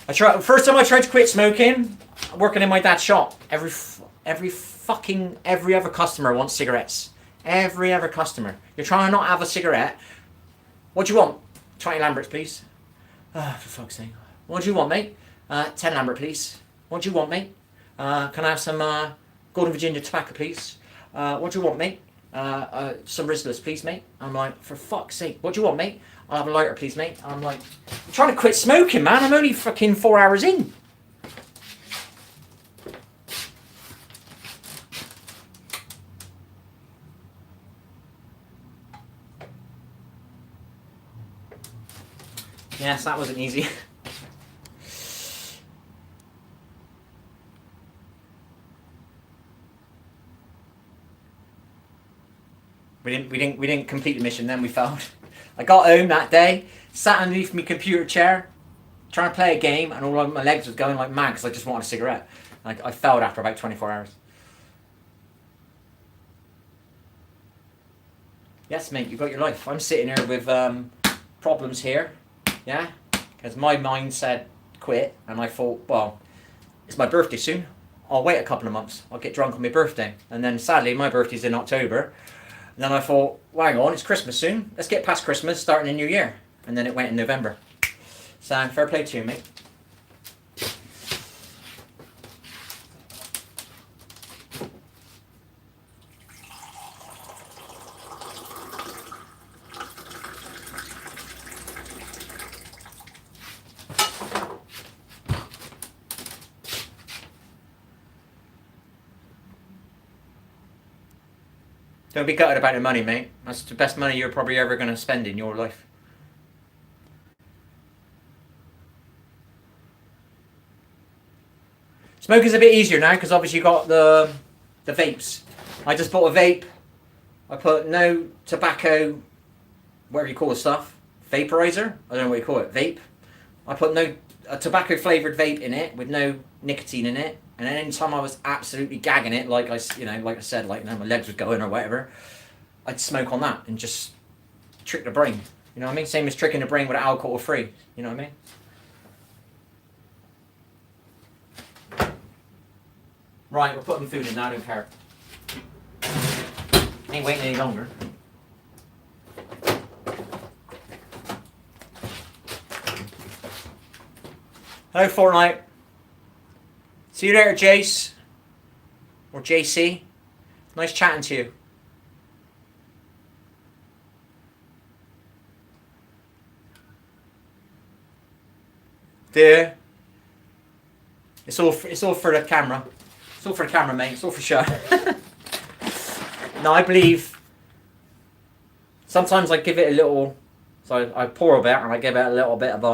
First time I tried to quit smoking, working in my dad's shop. Every other customer wants cigarettes. Every other customer. You're trying to not have a cigarette. What do you want? 20 Lamberts, please. For fuck's sake. What do you want, mate? 10 Lambert, please. What do you want, mate? Can I have some Golden Virginia tobacco, please? What do you want, mate? Some Rizzlers, please, mate. I'm like, for fuck's sake, what do you want, mate? I'll have a lighter, please, mate. I'm like, I'm trying to quit smoking, man. I'm only fucking 4 hours in. Yes, that wasn't easy. We didn't complete the mission. Then we failed. I got home that day, sat underneath my computer chair, trying to play a game, and all my legs was going like mad because I just wanted a cigarette. Like I failed after about 24 hours. Yes, mate, you got your life. I'm sitting here with problems here, yeah, because my mind said quit, and I thought, well, it's my birthday soon. I'll wait a couple of months. I'll get drunk on my birthday, and then sadly my birthday's in October. And then I thought, well, hang on, it's Christmas soon. Let's get past Christmas, starting a new year. And then it went in November. So, fair play to you, mate. Don't be gutted about the money, mate. That's the best money you're probably ever going to spend in your life. Smoking's a bit easier now because obviously you got the vapes. I just bought a vape. I put no tobacco, whatever you call the stuff, vaporizer. I don't know what you call it, vape. I put a tobacco flavored vape in it with no nicotine in it. And then anytime I was absolutely gagging it, like I said, my legs was going or whatever, I'd smoke on that and just trick the brain. You know what I mean? Same as tricking the brain with alcohol free. You know what I mean? Right, we're putting food in now. I don't care. Ain't waiting any longer. Hello, Fortnite. See you later, Jace. Or JC. Nice chatting to you. There. It's all for the camera. It's all for the camera, mate. It's all for show. No, I believe sometimes I give it a little, so I pour a bit and I give it a little bit of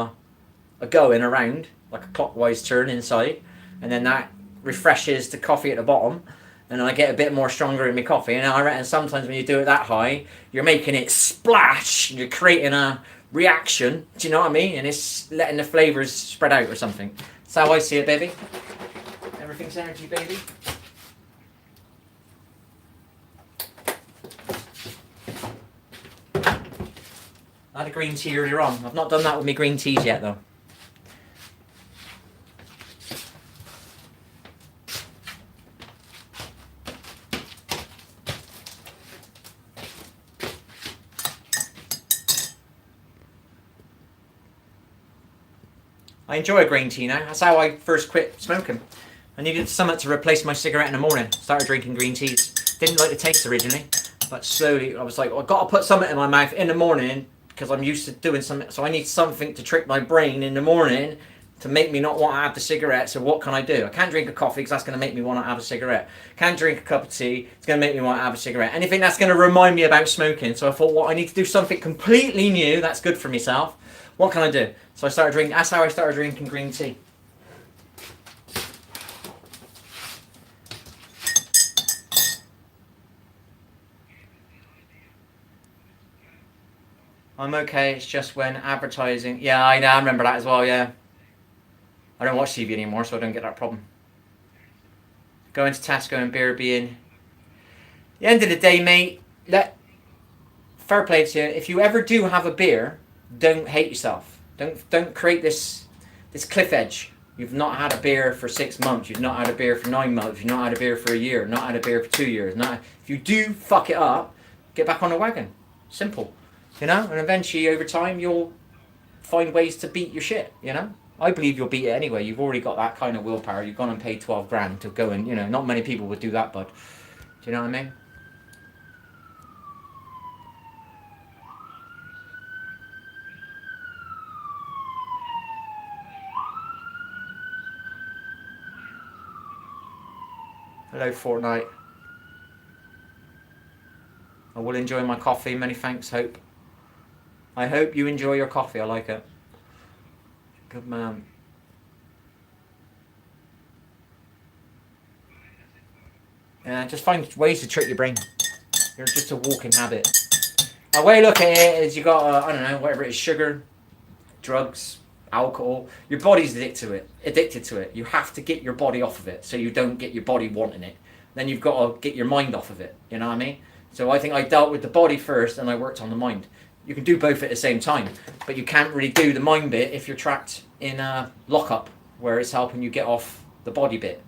a going around, like a clockwise turn inside. And then that refreshes the coffee at the bottom, and I get a bit more stronger in my coffee. And I reckon sometimes when you do it that high, you're making it splash, you're creating a reaction, do you know what I mean? And it's letting the flavours spread out or something. That's how I see it, baby. Everything's energy, baby. I had a green tea earlier on. I've not done that with my green teas yet, though. I enjoy a green tea now. That's how I first quit smoking. I needed something to replace my cigarette in the morning. Started drinking green teas. Didn't like the taste originally, but slowly I was like, well, I've got to put something in my mouth in the morning because I'm used to doing something. So I need something to trick my brain in the morning to make me not want to have the cigarette. So what can I do? I can't drink a coffee because that's going to make me want to have a cigarette. Can't drink a cup of tea. It's going to make me want to have a cigarette. Anything that's going to remind me about smoking. So I thought, well, I need to do something completely new that's good for myself. What can I do? So I started drinking. That's how I started drinking green tea. I'm okay. It's just when advertising. Yeah, I know. I remember that as well. Yeah. I don't watch TV anymore, so I don't get that problem. Going to Tesco and beer being. At the end of the day, mate. Fair play to you. If you ever do have a beer, don't hate yourself. Don't create this this cliff edge. You've not had a beer for 6 months. You've not had a beer for 9 months. You've not had a beer for a year. Not had a beer for 2 years. If you do fuck it up, get back on the wagon. Simple. You know? And eventually, over time, you'll find ways to beat your shit. You know? I believe you'll beat it anyway. You've already got that kind of willpower. You've gone and paid 12 grand to go and, you know, not many people would do that, bud. Do you know what I mean? Hello, Fortnite. I will enjoy my coffee. Many thanks, Hope. I hope you enjoy your coffee. I like it. Good man. Yeah, just find ways to trick your brain. You're just a walking habit. The way I look at it is you got, I don't know, whatever it is, sugar, drugs, alcohol. Your body's addicted to it. You have to get your body off of it so you don't get your body wanting it. Then you've got to get your mind off of it. You know what I mean? So I think I dealt with the body first and I worked on the mind. You can do both at the same time, but you can't really do the mind bit if you're trapped in a lockup where it's helping you get off the body bit.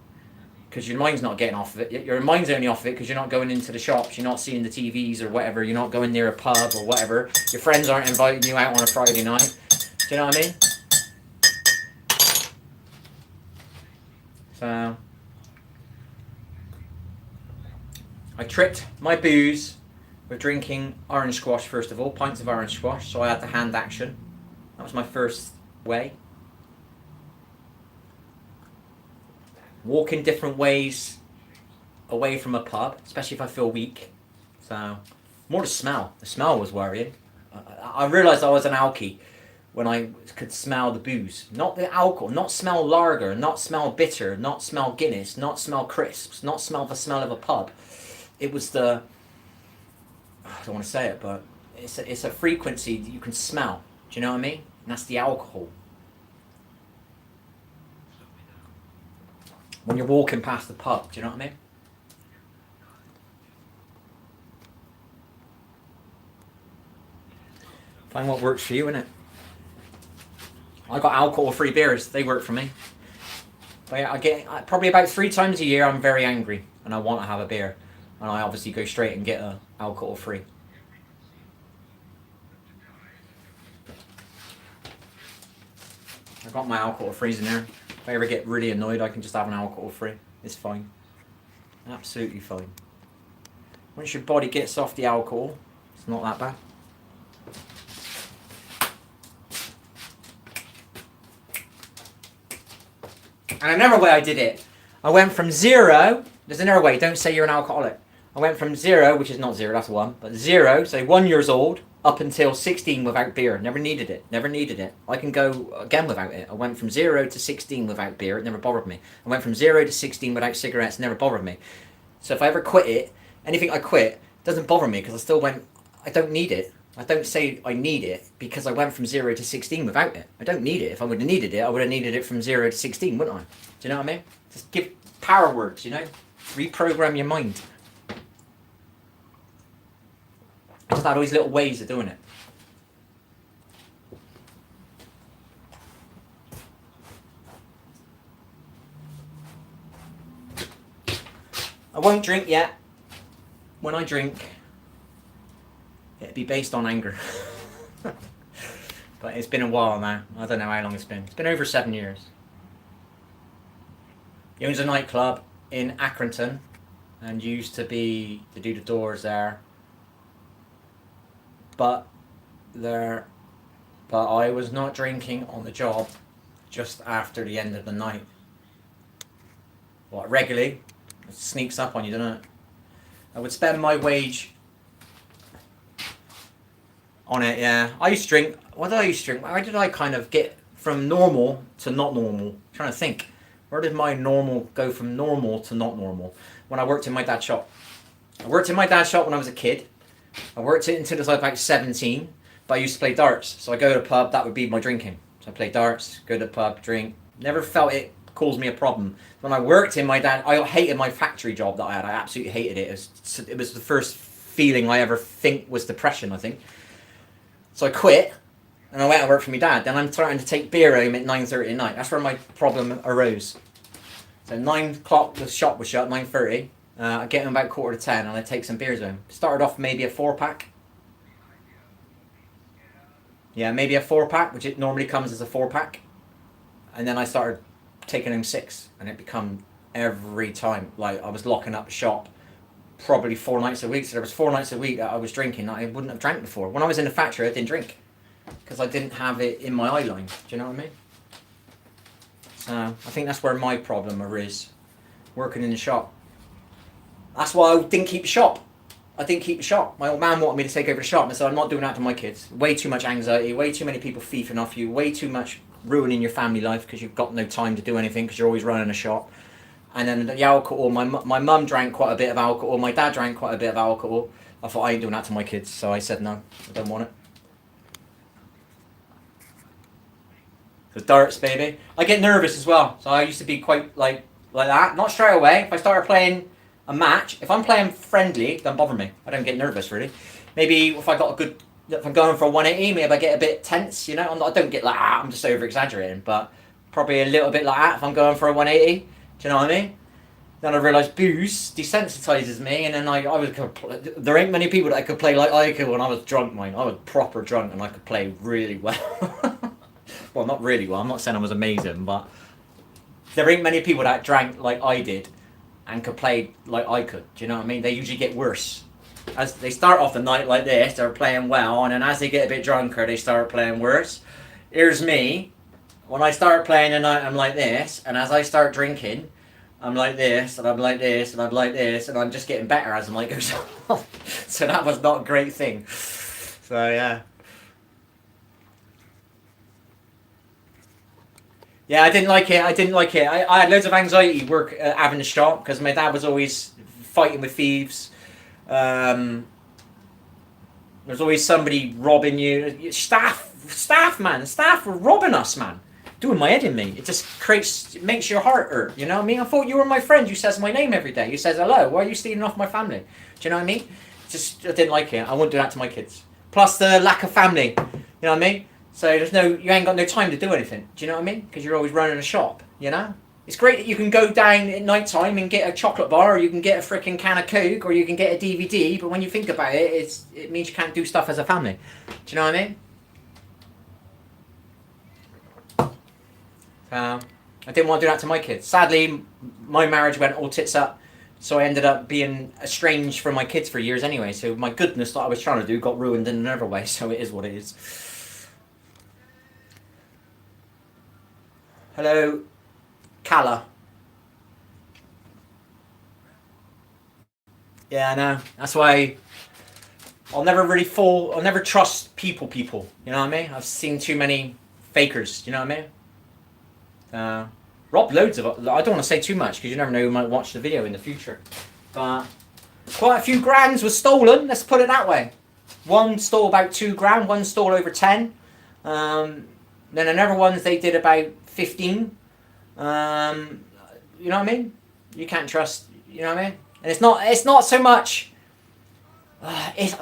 Because your mind's not getting off of it. Your mind's only off of it because you're not going into the shops, you're not seeing the TVs or whatever, you're not going near a pub or whatever. Your friends aren't inviting you out on a Friday night. Do you know what I mean? So I tricked my booze with drinking orange squash first of all, pints of orange squash, so I had the hand action. That was my first way. Walking different ways away from a pub, especially if I feel weak. So, more the smell. The smell was worrying. I realised I was an alkie when I could smell the booze. Not the alcohol, not smell lager, not smell bitter, not smell Guinness, not smell crisps, not smell the smell of a pub. It was the, I don't want to say it, but it's a frequency that you can smell. Do you know what I mean? And that's the alcohol. When you're walking past the pub, do you know what I mean? Find what works for you, innit? I got alcohol-free beers. They work for me. But yeah, I get probably about 3 times a year. I'm very angry and I want to have a beer, and I obviously go straight and get a alcohol-free. I got my alcohol-frees in there. If I ever get really annoyed, I can just have an alcohol-free. It's fine. Absolutely fine. Once your body gets off the alcohol, it's not that bad. And another way I did it, I went from 0, there's another way, don't say you're an alcoholic. I went from 0, which is not 0, that's 1, but 0, say 1 years old, up until 16 without beer. Never needed it. I can go again without it. I went from 0 to 16 without beer. It never bothered me. I went from 0 to 16 without cigarettes. Never bothered me. So if I ever quit it, anything I quit doesn't bother me because I still went, I don't need it. I don't say I need it because I went from 0 to 16 without it. I don't need it. If I would have needed it, I would have needed it from 0 to 16, wouldn't I? Do you know what I mean? Just give power words, you know? Reprogram your mind. I just had all these little ways of doing it. I won't drink yet. When I drink, it'd be based on anger. But it's been a while now. I don't know how long it's been. It's been over 7 years. He owns a nightclub in Accrington and used to do the doors there. But I was not drinking on the job just after the end of the night. What, regularly? It sneaks up on you, doesn't it? I would spend my wage on it, yeah. I used to drink. What did I used to drink? Where did I kind of get from normal to not normal? I'm trying to think. Where did my normal go from normal to not normal? When I worked in my dad's shop. I worked in my dad's shop when I was a kid. I worked it until I was about 17, but I used to play darts. So I go to the pub, that would be my drinking. So I play darts, go to the pub, drink. Never felt it caused me a problem. When I worked in my dad, I hated my factory job that I had. I absolutely hated it. It was the first feeling I ever think was depression, I think. So I quit, and I went to work for my dad. Then I'm starting to take beer home at 9:30 at night. That's where my problem arose. So 9 o'clock, the shop was shut, 9:30. I get home about 9:45 and I take some beers home. Started off maybe a 4-pack. Yeah, maybe a 4-pack, which it normally comes as a 4-pack. And then I started taking home 6, and it become every time. Like, I was locking up shop probably 4 nights a week. So there was 4 nights a week that I was drinking that I wouldn't have drank before. When I was in the factory, I didn't drink because I didn't have it in my eye line. Do you know what I mean? So I think that's where my problem is, working in the shop. That's why I didn't keep the shop. I didn't keep the shop. My old man wanted me to take over the shop, and I said, I'm not doing that to my kids. Way too much anxiety, way too many people thieving off you, way too much ruining your family life because you've got no time to do anything because you're always running a shop. And then the alcohol, my mum drank quite a bit of alcohol, my dad drank quite a bit of alcohol. I thought, I ain't doing that to my kids, so I said no, I don't want it. The darts, baby. I get nervous as well, so I used to be quite like that. Not straight away. If I started playing a match, if I'm playing friendly, don't bother me. I don't get nervous really. Maybe if I got a good, if I'm going for a 180, maybe I get a bit tense. You know, I don't get like that. I'm just over exaggerating, but probably a little bit like that if I'm going for a 180. Do you know what I mean? Then I realised booze desensitizes me, and then I was. There ain't many people that I could play like I could when I was drunk, mate. I was proper drunk, and I could play really well. Well, not really well. I'm not saying I was amazing, but there ain't many people that drank like I did and could play like I could. Do you know what I mean? They usually get worse. As they start off the night like this, they're playing well, and then as they get a bit drunker, they start playing worse. Here's me. When I start playing the night, I'm like this, and as I start drinking, I'm like this, and I'm like this, and I'm like this, and I'm just getting better as the night goes on. So that was not a great thing. So yeah. Yeah, I didn't like it. I had loads of anxiety having the shop because my dad was always fighting with thieves. There's always somebody robbing you. Staff, man. Staff were robbing us, man. Doing my head in me. It just it makes your heart hurt, you know what I mean? I thought you were my friend. You says my name every day. You says hello. Why are you stealing off my family? Do you know what I mean? I didn't like it. I wouldn't do that to my kids. Plus the lack of family. You know what I mean? So you ain't got no time to do anything. Do you know what I mean? Because you're always running a shop, you know? It's great that you can go down at night time and get a chocolate bar, or you can get a freaking can of Coke, or you can get a DVD, but when you think about it, it means you can't do stuff as a family. Do you know what I mean? I didn't want to do that to my kids. Sadly, my marriage went all tits up, so I ended up being estranged from my kids for years anyway, so my goodness that I was trying to do got ruined in another way, so it is what it is. Hello, Kala. Yeah, I know. That's why I'll never trust people. You know what I mean? I've seen too many fakers. You know what I mean? Robbed loads of. I don't want to say too much because you never know who might watch the video in the future. But quite a few grands were stolen. Let's put it that way. One stole about 2 grand. One stole over 10. Then another ones they did about 15. You know what I mean? You can't trust. You know what I mean? And it's not so much.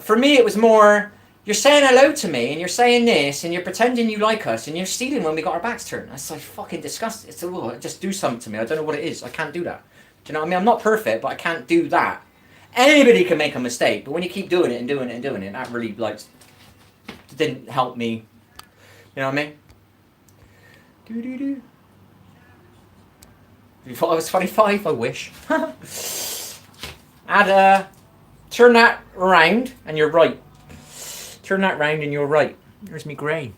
For me, it was more. You're saying hello to me, and you're saying this, and you're pretending you like us, and you're stealing when we got our backs turned. That's like fucking disgusting. It's just do something to me. I don't know what it is. I can't do that. Do you know what I mean? I'm not perfect, but I can't do that. Anybody can make a mistake, but when you keep doing it and doing it and doing it, that really didn't help me. You know what I mean? You thought I was 25? I wish. Turn that around, and you're right. Turn that round and you're right. There's me grey.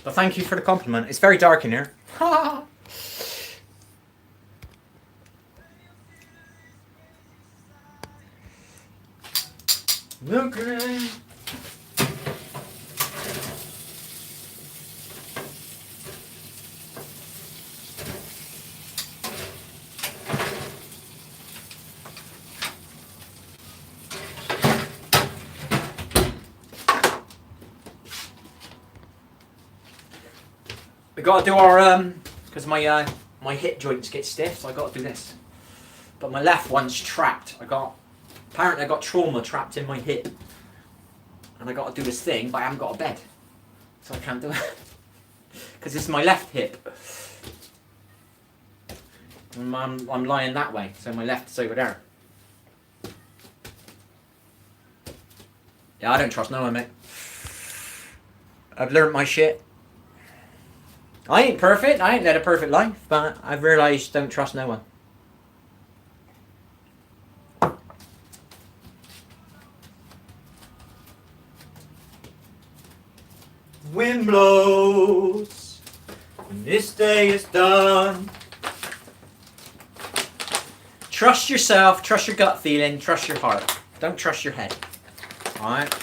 But thank you for the compliment. It's very dark in here. Okay. We gotta do our because my my hip joints get stiff, so I got to do this. But my left one's trapped. Apparently I got trauma trapped in my hip, and I got to do this thing, but I haven't got a bed, so I can't do it because this is my left hip. And I'm lying that way, so my left is over there. Yeah, I don't trust no one, mate. I've learnt my shit. I ain't perfect. I ain't led a perfect life, but I've realised don't trust no one. Wind blows, and this day is done. Trust yourself, trust your gut feeling, trust your heart. Don't trust your head. Alright?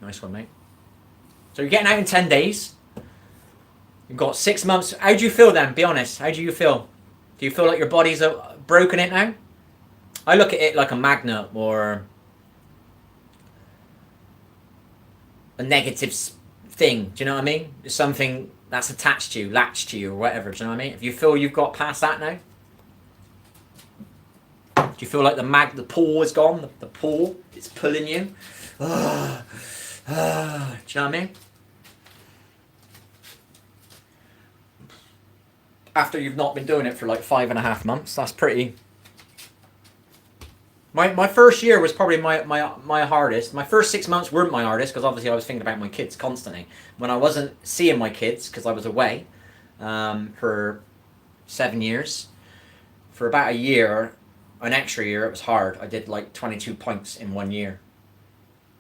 Nice one, mate. So you're getting out in 10 days. You've got 6 months. How do you feel then? Be honest. How do you feel? Do you feel like your body's broken it now? I look at it like a magnet or a negative thing. Do you know what I mean? It's something that's attached to you, latched to you, or whatever. Do you know what I mean? If you feel you've got past that now, do you feel like the pull is gone? The pull, it's pulling you. Do you know what I mean? After you've not been doing it for like 5.5 months, that's pretty. My first year was probably my hardest. My first 6 months weren't my hardest because obviously I was thinking about my kids constantly. When I wasn't seeing my kids because I was away for 7 years, for about a year, an extra year, it was hard. I did like 22 pints in 1 year,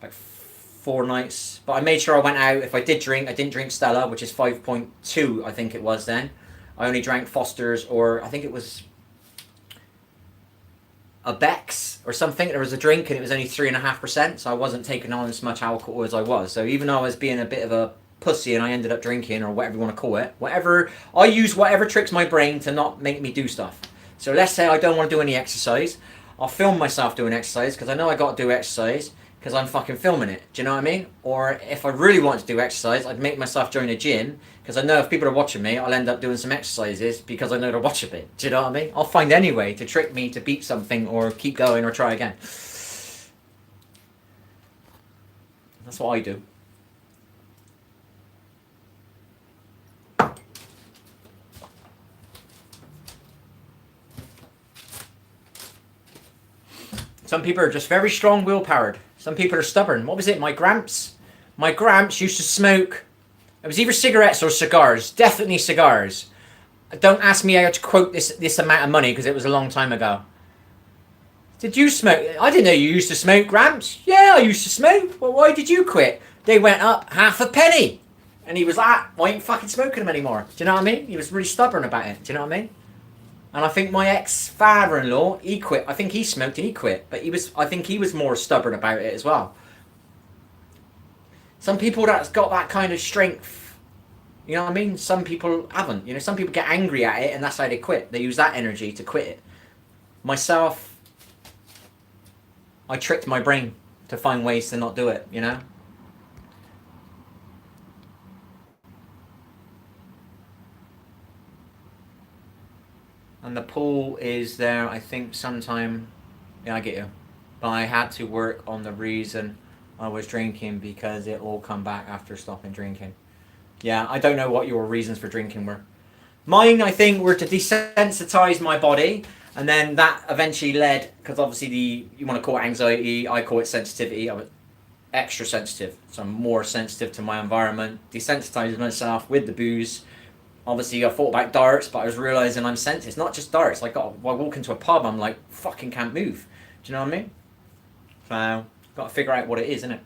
like 4 nights. But I made sure I went out. If I did drink, I didn't drink Stella, which is 5.2, I think it was then. I only drank Foster's, or I think it was a Beck's or something. There was a drink and it was only 3.5%, so I wasn't taking on as much alcohol as I was. So even though I was being a bit of a pussy and I ended up drinking, or whatever you want to call it, I use whatever tricks my brain to not make me do stuff. So let's say I don't want to do any exercise. I'll film myself doing exercise because I know I got to do exercise because I'm fucking filming it. Do you know what I mean? Or if I really want to do exercise, I'd make myself join a gym because I know if people are watching me, I'll end up doing some exercises because I know they're watching me. Do you know what I mean? I'll find any way to trick me to beat something or keep going or try again. That's what I do. Some people are just very strong willpowered. Some people are stubborn. What was it? My gramps used to smoke. It was either cigarettes or cigars. Definitely cigars. Don't ask me how to quote this amount of money because it was a long time ago. Did you smoke? I didn't know you used to smoke, Gramps. Yeah, I used to smoke. Well, why did you quit? They went up half a penny. And he was like, why ain't you fucking smoking them anymore? Do you know what I mean? He was really stubborn about it. Do you know what I mean? And I think my ex-father-in-law, he quit. I think he smoked and he quit. But I think he was more stubborn about it as well. Some people that's got that kind of strength, you know what I mean? Some people haven't. You know, some people get angry at it and that's how they quit. They use that energy to quit it. Myself, I tricked my brain to find ways to not do it, you know? And the pull is there, I think, sometime. Yeah, I get you. But I had to work on the reason I was drinking because it all come back after stopping drinking. Yeah, I don't know what your reasons for drinking were. Mine, I think, were to desensitize my body. And then that eventually led, because obviously you want to call it anxiety, I call it sensitivity. I was extra sensitive. So I'm more sensitive to my environment. Desensitizing myself with the booze. Obviously, I thought about darts, but I was realizing I'm sensitive. It's not just darts. Like, I walk into a pub, I'm like, fucking can't move. Do you know what I mean? So, got to figure out what it is, innit?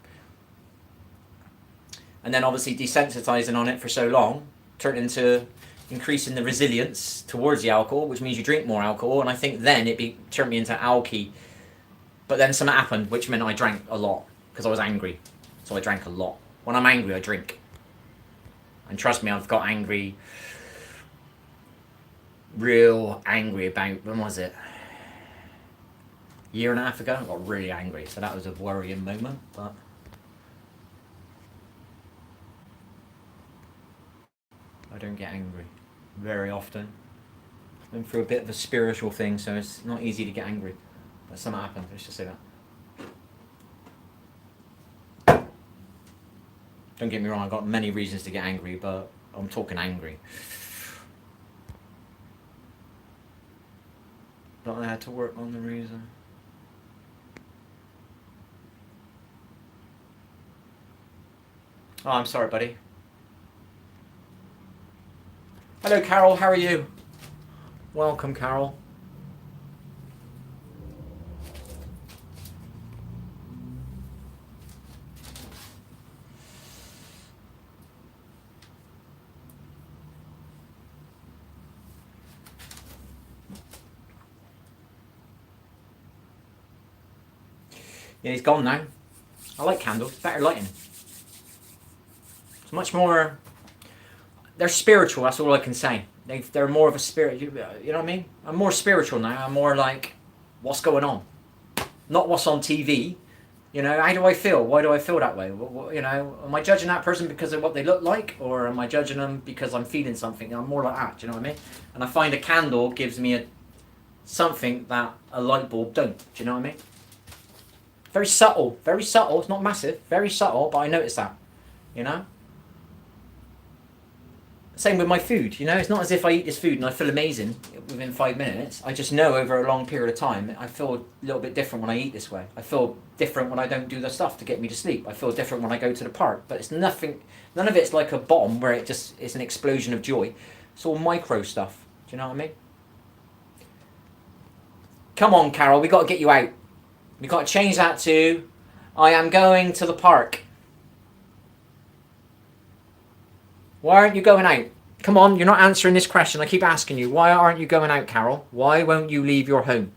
And then obviously desensitizing on it for so long turned into increasing the resilience towards the alcohol, which means you drink more alcohol. And I think then turned me into alky. But then something happened, which meant I drank a lot because I was angry. So I drank a lot. When I'm angry, I drink. And trust me, I've got angry real angry about, when was it? A year and a half ago, I got really angry. So that was a worrying moment, but I don't get angry very often. I'm through a bit of a spiritual thing, so it's not easy to get angry. But something happened, let's just say that. Don't get me wrong, I've got many reasons to get angry, but I'm talking angry. Not allowed to work on the reason. Oh, I'm sorry, buddy. Hello, Carol, how are you? Welcome, Carol. Yeah, he's gone now. I like candles. Better lighting. It's much more... They're spiritual, that's all I can say. They're more of a spirit, you know what I mean? I'm more spiritual now. I'm more like, what's going on? Not what's on TV. You know, how do I feel? Why do I feel that way? You know, am I judging that person because of what they look like? Or am I judging them because I'm feeling something? I'm more like that, do you know what I mean? And I find a candle gives me something that a light bulb don't. Do you know what I mean? Very subtle. Very subtle. It's not massive. Very subtle, but I notice that. You know? Same with my food, you know? It's not as if I eat this food and I feel amazing within 5 minutes. I just know over a long period of time, I feel a little bit different when I eat this way. I feel different when I don't do the stuff to get me to sleep. I feel different when I go to the park. But it's nothing, none of it's like a bomb where it just is an explosion of joy. It's all micro stuff. Do you know what I mean? Come on, Carol, we got to get you out. We got to change that to, I am going to the park. Why aren't you going out? Come on, you're not answering this question. I keep asking you. Why aren't you going out, Carol? Why won't you leave your home?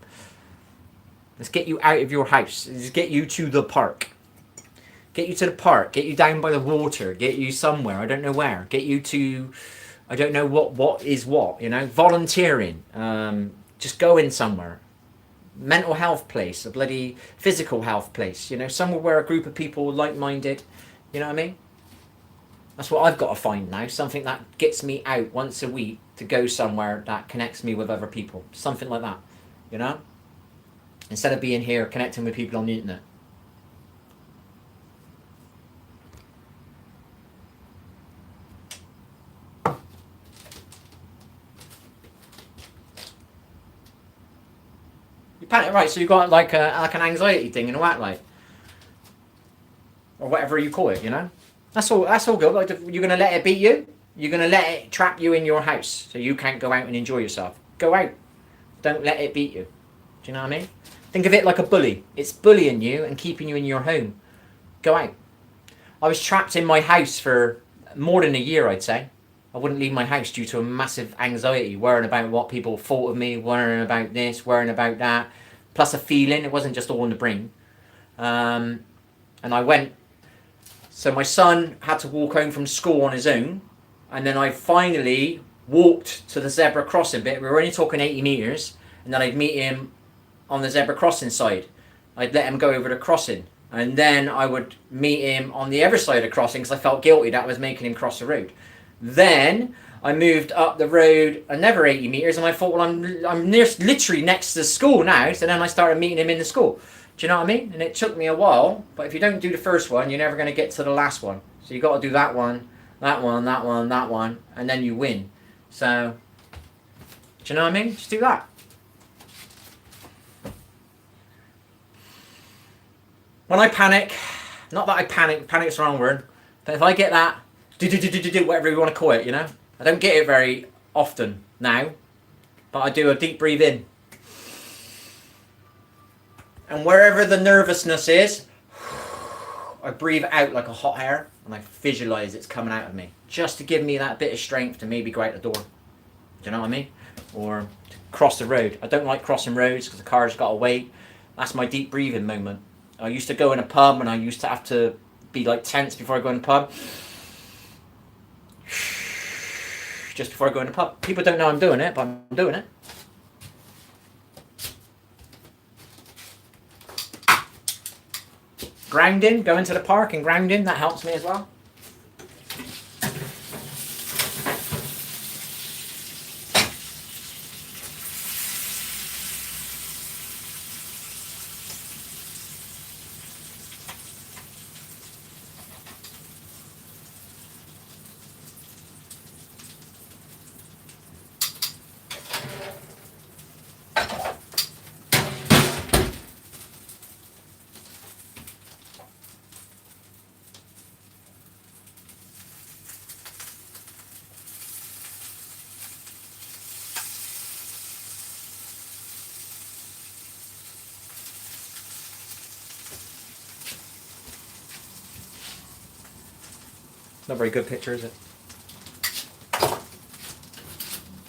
Let's get you out of your house. Let's get you to the park. Get you to the park. Get you down by the water. Get you somewhere. I don't know where. Get you to... I don't know what is what, you know? Volunteering. Just going somewhere. Mental health place. A bloody physical health place. You know, somewhere where a group of people like-minded. You know what I mean? That's what I've got to find now. Something that gets me out once a week to go somewhere that connects me with other people. Something like that, you know? Instead of being here connecting with people on the internet. You panic, right, so you got like an anxiety thing and all that, like. Or whatever you call it, you know? That's all good. Like, you're going to let it beat you? You're going to let it trap you in your house so you can't go out and enjoy yourself. Go out. Don't let it beat you. Do you know what I mean? Think of it like a bully. It's bullying you and keeping you in your home. Go out. I was trapped in my house for more than a year, I'd say. I wouldn't leave my house due to a massive anxiety, worrying about what people thought of me, worrying about this, worrying about that. Plus a feeling. It wasn't just all in the brain. And I went... So my son had to walk home from school on his own, and then I finally walked to the zebra crossing bit. We were only talking 80 metres, and then I'd meet him on the zebra crossing side. I'd let him go over the crossing, and then I would meet him on the other side of the crossing because I felt guilty that I was making him cross the road. Then I moved up the road another 80 metres, and I thought, well, I'm literally next to the school now, so then I started meeting him in the school. Do you know what I mean? And it took me a while, but if you don't do the first one, you're never going to get to the last one. So you got to do that one, that one, that one, that one, and then you win. So, do you know what I mean? Just do that. When I panic, not that I panic's the wrong word, but if I get that, whatever you want to call it, you know? I don't get it very often now, but I do a deep breathe in. And wherever the nervousness is, I breathe out like a hot air and I visualize it's coming out of me. Just to give me that bit of strength to maybe go out the door. Do you know what I mean? Or to cross the road. I don't like crossing roads because the car's got to wait. That's my deep breathing moment. I used to go in a pub and I used to have to be like tense before I go in a pub. just before I go in the pub. People don't know I'm doing it, but I'm doing it. Grounding, going to the park and grounding, that helps me as well. Not very good picture, is it?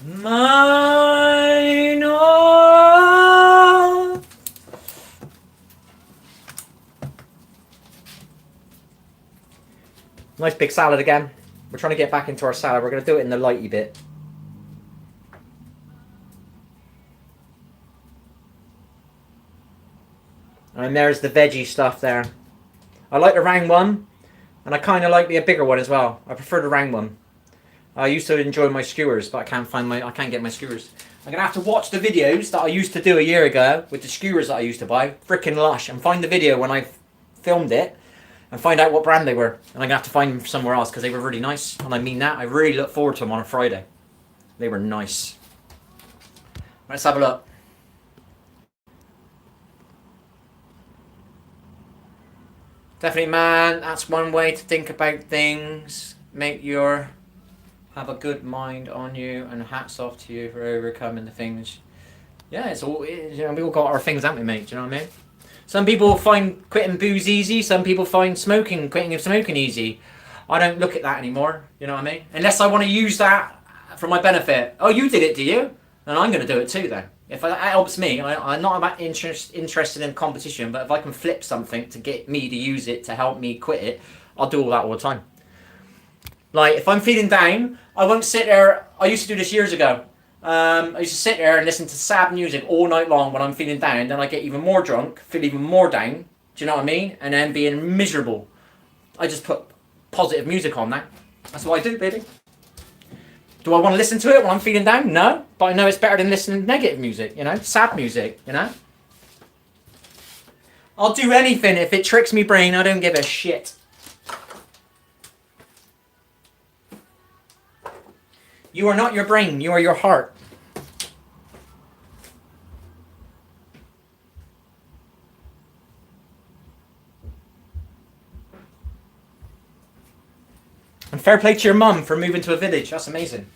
Mine. Nice big salad again. We're trying to get back into our salad. We're going to do it in the lighty bit. And there's the veggie stuff there. I like the round one. And I kind of like the bigger one as well. I prefer the round one. I used to enjoy my skewers, but I can't get my skewers. I'm gonna have to watch the videos that I used to do a year ago with the skewers that I used to buy, freaking lush, and find the video when I filmed it, and find out what brand they were. And I'm gonna have to find them somewhere else because they were really nice. And I mean that. I really look forward to them on a Friday. They were nice. Let's have a look. Definitely, man, that's one way to think about things. Have a good mind on you, and hats off to you for overcoming the things. Yeah, it's all, we all got our things, haven't we, mate? Do you know what I mean? Some people find quitting booze easy. Some people find quitting smoking easy. I don't look at that anymore. You know what I mean? Unless I want to use that for my benefit. Oh, you did it, do you? Then I'm going to do it too, then. If that helps me, I'm not interested in competition, but if I can flip something to get me to use it to help me quit it, I'll do all that all the time. Like, if I'm feeling down, I won't sit there. I used to do this years ago. I used to sit there and listen to sad music all night long when I'm feeling down. Then I get even more drunk, feel even more down. Do you know what I mean? And then being miserable. I just put positive music on that. That's what I do, baby. Do I want to listen to it when I'm feeling down? No. But I know it's better than listening to negative music, you know? Sad music, you know? I'll do anything if it tricks me brain. I don't give a shit. You are not your brain. You are your heart. And fair play to your mum for moving to a village. That's amazing.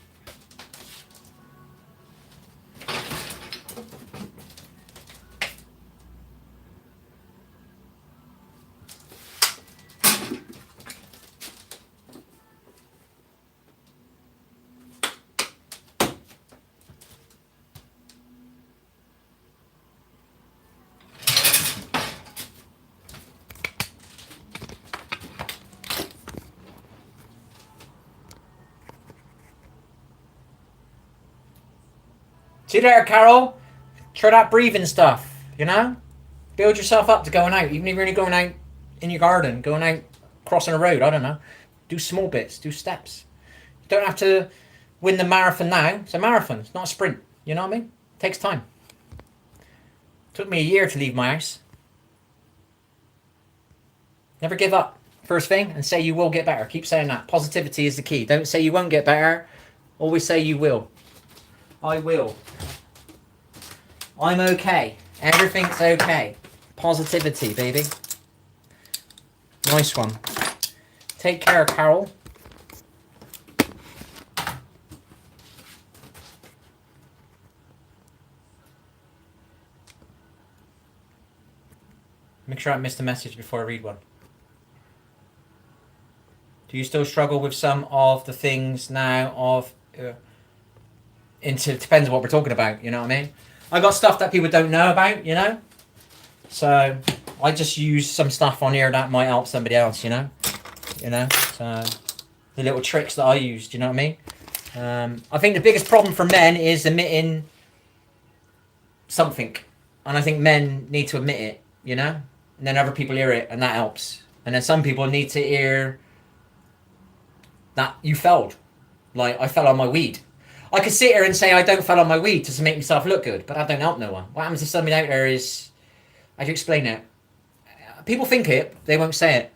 See there, Carol? Try that breathing stuff, you know? Build yourself up to going out. Even if you're only going out in your garden, going out crossing a road, I don't know. Do small bits, do steps. You don't have to win the marathon now. It's a marathon, it's not a sprint. You know what I mean? It takes time. It took me a year to leave my house. Never give up. First thing, and say you will get better. Keep saying that. Positivity is the key. Don't say you won't get better. Always say you will. I will. I'm okay. Everything's okay. Positivity, baby. Nice one. Take care, Carol. Make sure I missed a message before I read one. Do you still struggle with some of the things now of... depends on what we're talking about, you know what I mean? I got stuff that people don't know about, you know? So I just use some stuff on here that might help somebody else, you know? So the little tricks that I use, do you know what I mean? I think the biggest problem for men is admitting something. And I think men need to admit it, you know? And then other people hear it, and that helps. And then some people need to hear that you failed. Like, I fell on my weed. I could sit here and say I don't fell on my weed to make myself look good, but that don't help no one. What happens if somebody out there is... How do you explain it? People think it, they won't say it.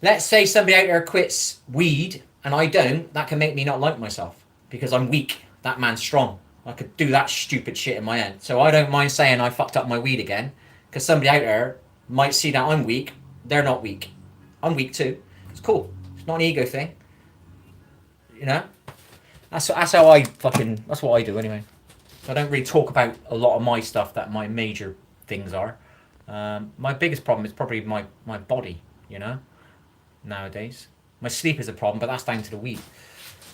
Let's say somebody out there quits weed, and I don't. That can make me not like myself, because I'm weak. That man's strong. I could do that stupid shit in my head. So I don't mind saying I fucked up my weed again, because somebody out there might see that I'm weak. They're not weak. I'm weak too. It's cool. It's not an ego thing. You know? That's how I fucking... That's what I do anyway. I don't really talk about a lot of my stuff that my major things are. My biggest problem is probably my body, you know? Nowadays. My sleep is a problem, but that's down to the weed.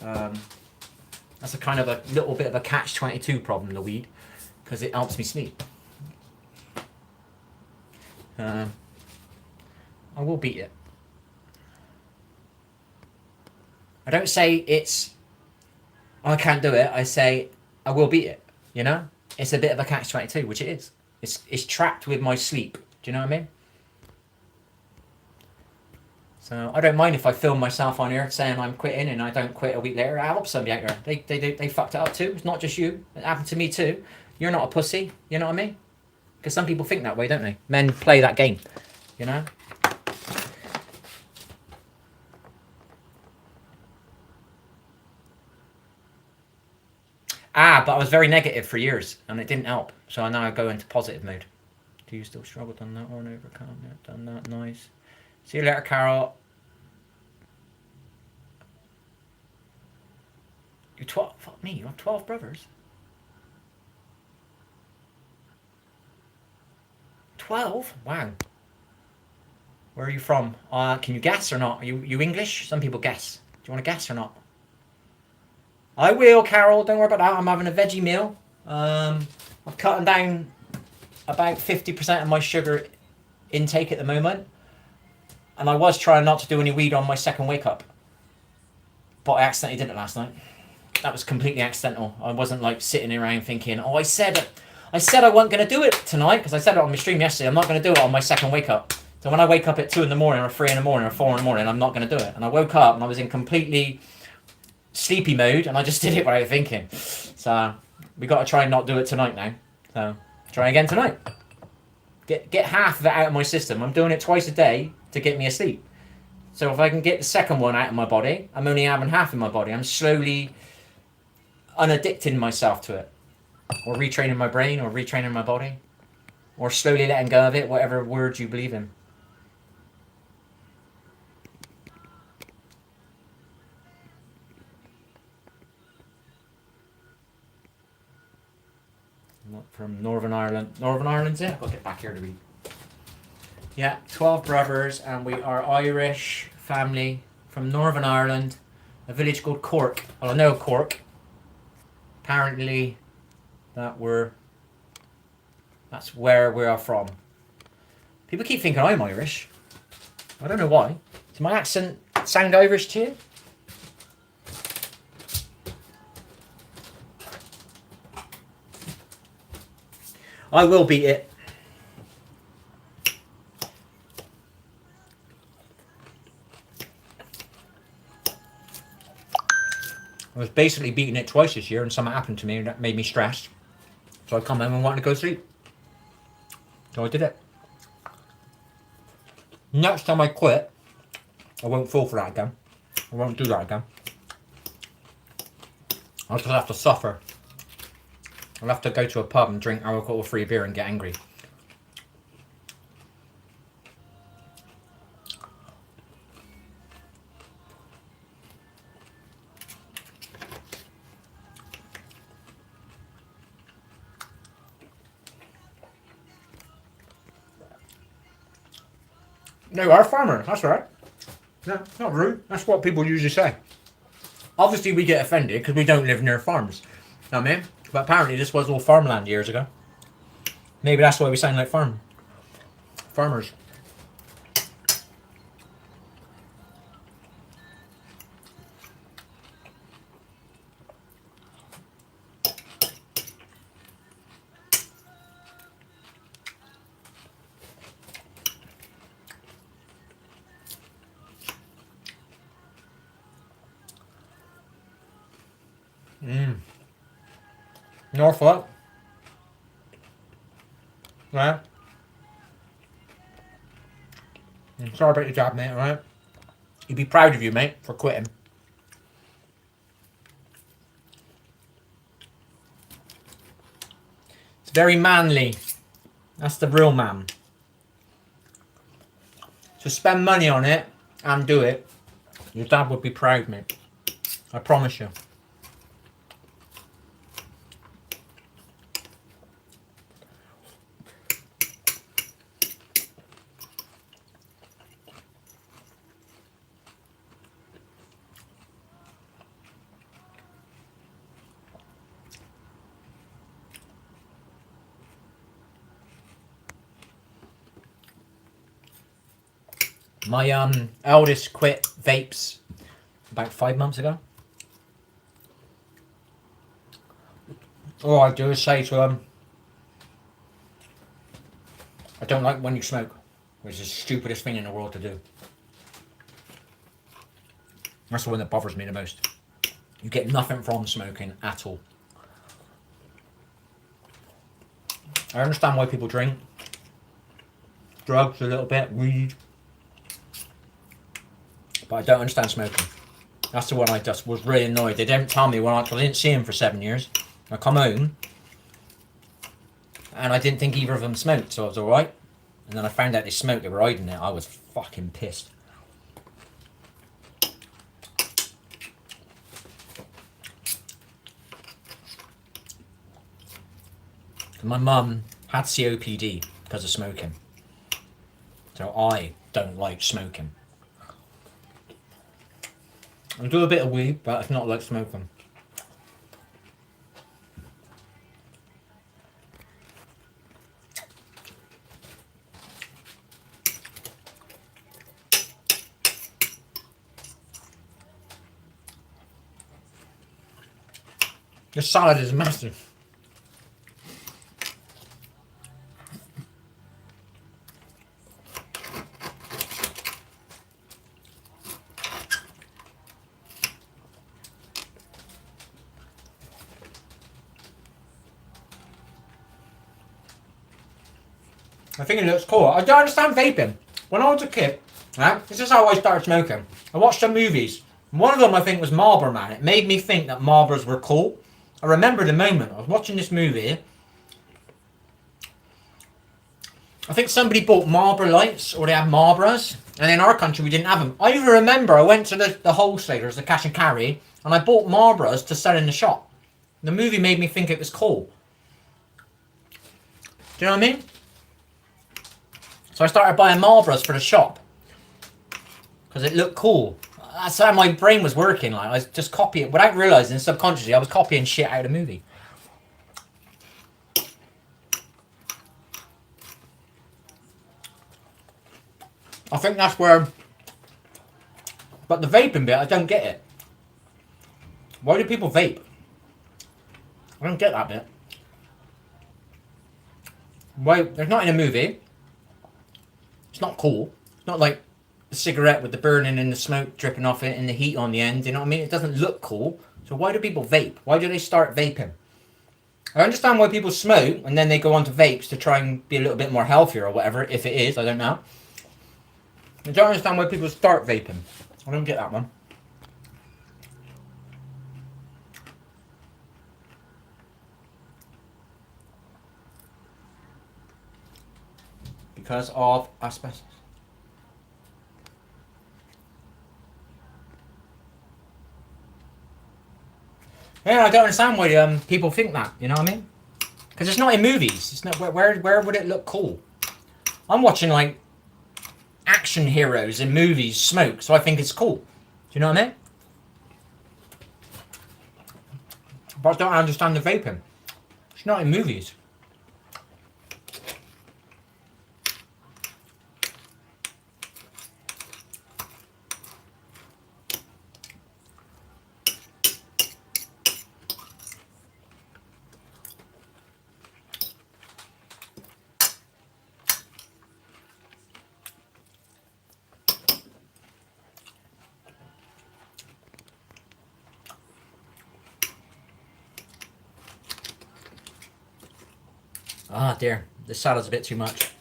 That's a kind of a little bit of a catch-22 problem, the weed, because it helps me sleep. I will beat it. I don't say it's, I can't do it. I say I will beat it. You know, it's a bit of a catch-22, which it is. It's trapped with my sleep. Do you know what I mean? So I don't mind if I film myself on here saying I'm quitting and I don't quit a week later. I help somebody out there. They fucked it up too. It's not just you. It happened to me too. You're not a pussy. You know what I mean? Because some people think that way, don't they? Men play that game. You know? But I was very negative for years and it didn't help. So I now go into positive mode. Do you still struggle? Done that one, overcome it, done that, nice. See you later, Carol. You're 12, fuck me, you have 12 brothers? 12? Wow. Where are you from? Can you guess or not? Are you English? Some people guess. Do you want to guess or not? I will, Carol. Don't worry about that. I'm having a veggie meal. I'm cutting down about 50% of my sugar intake at the moment. And I was trying not to do any weed on my second wake up. But I accidentally did it last night. That was completely accidental. I wasn't like sitting around thinking, oh, I said I wasn't going to do it tonight. Because I said it on my stream yesterday. I'm not going to do it on my second wake up. So when I wake up at 2 in the morning or 3 in the morning or 4 in the morning, I'm not going to do it. And I woke up and I was in completely sleepy mode. And I just did it without thinking. So we got to try and not do it tonight now. So try again tonight. Get half of it out of my system. I'm doing it twice a day to get me asleep. So if I can get the second one out of my body, I'm only having half in my body. I'm slowly unaddicting myself to it. Or retraining my brain, or retraining my body. Or slowly letting go of it, whatever word you believe in. Not from Northern Ireland. Northern Ireland's it? I'll get back here to read. Yeah, 12 brothers, and we are Irish family from Northern Ireland, a village called Cork. Well, I know Cork. Apparently, that's where we are from. People keep thinking I'm Irish. I don't know why. Does my accent sound Irish to you? I will beat it. I was basically beating it twice this year and something happened to me and that made me stressed. So I come home and wanted to go to sleep. So I did it. Next time I quit, I won't fall for that again. I won't do that again. I'll just have to suffer. I'll have to go to a pub and drink alcohol-free beer and get angry. No, we're a farmer. That's all right. No, not rude. That's what people usually say. Obviously, we get offended because we don't live near farms. Know what I mean? But apparently, this was all farmland years ago. Maybe that's why we sound like farmers. Norfolk. Right? Sorry about your job, mate, alright? You'd be proud of you, mate, for quitting. It's very manly. That's the real man. So spend money on it and do it. Your dad would be proud, mate. I promise you. My eldest quit vapes about 5 months ago. All I do is say to him, I don't like when you smoke, which is the stupidest thing in the world to do. That's the one that bothers me the most. You get nothing from smoking at all. I understand why people drink. Drugs a little bit, weed. But I don't understand smoking. That's the one I just was really annoyed. They didn't tell me I didn't see him for 7 years. I come home and I didn't think either of them smoked, so I was alright. And then I found out they smoked, they were hiding it. I was fucking pissed. My mum had COPD because of smoking. So I don't like smoking. I do a bit of weed, but it's not like smoking. This salad is massive. I think it looks cool. I don't understand vaping. When I was a kid, right, this is how I started smoking. I watched some movies. One of them I think was Marlboro Man. It made me think that Marlboros were cool. I remember the moment. I was watching this movie. I think somebody bought Marlboro Lights, or they had Marlboros, and in our country we didn't have them. I even remember I went to the wholesalers, the cash and carry, and I bought Marlboros to sell in the shop. The movie made me think it was cool. Do you know what I mean? So I started buying Marlboros for the shop because it looked cool. That's how my brain was working. Like I was just copying, without realizing subconsciously, I was copying shit out of the movie. I think that's where. But the vaping bit, I don't get it. Why do people vape? I don't get that bit. Why? There's not in a movie. It's not cool. It's not like a cigarette with the burning and the smoke dripping off it and the heat on the end. You know what I mean? It doesn't look cool. So why do people vape? Why do they start vaping? I understand why people smoke and then they go on to vapes to try and be a little bit more healthier or whatever. If it is, I don't know. I don't understand why people start vaping. I don't get that one. Because of asbestos. Yeah, I don't understand why people think that. You know what I mean? Because it's not in movies. It's not. Where would it look cool? I'm watching like action heroes in movies smoke, so I think it's cool. Do you know what I mean? But I don't understand the vaping. It's not in movies. Ah, dear. This salad's a bit too much.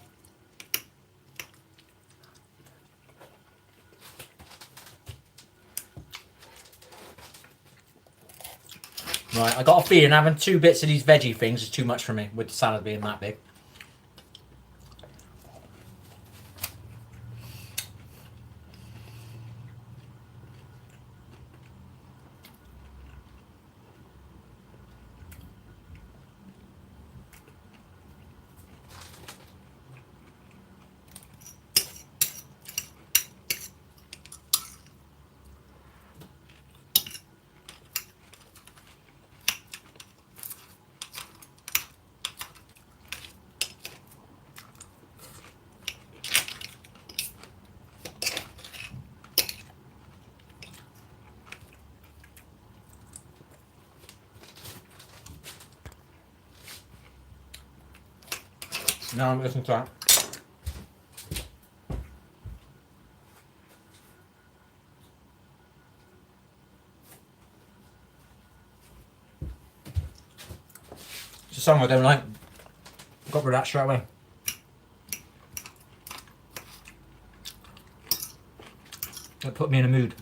Right, I got a feeling having 2 bits of these veggie things is too much for me, with the salad being that big. Now I'm listening to that. It's a song I don't like. Got rid of that straight away. It put me in a mood.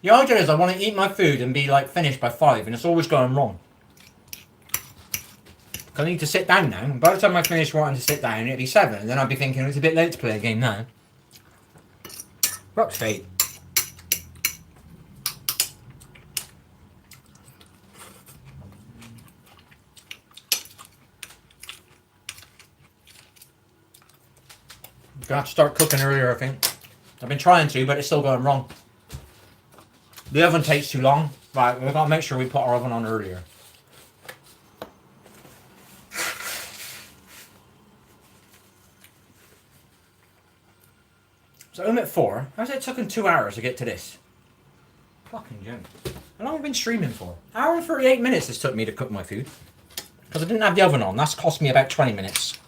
The idea is I want to eat my food and be like finished by 5, and it's always going wrong. I need to sit down now. By the time I finish wanting to sit down, it'll be 7, and then I'll be thinking it's a bit late to play a game now. Rock's fate. Gonna have to start cooking earlier, I think. I've been trying to, but it's still going wrong. The oven takes too long. Right, we've got to make sure we put our oven on earlier. So I'm at 4. How's it taken 2 hours to get to this? Fucking joke. How long have I been streaming for? Hour and 38 minutes this took me to cook my food. Because I didn't have the oven on. That's cost me about 20 minutes.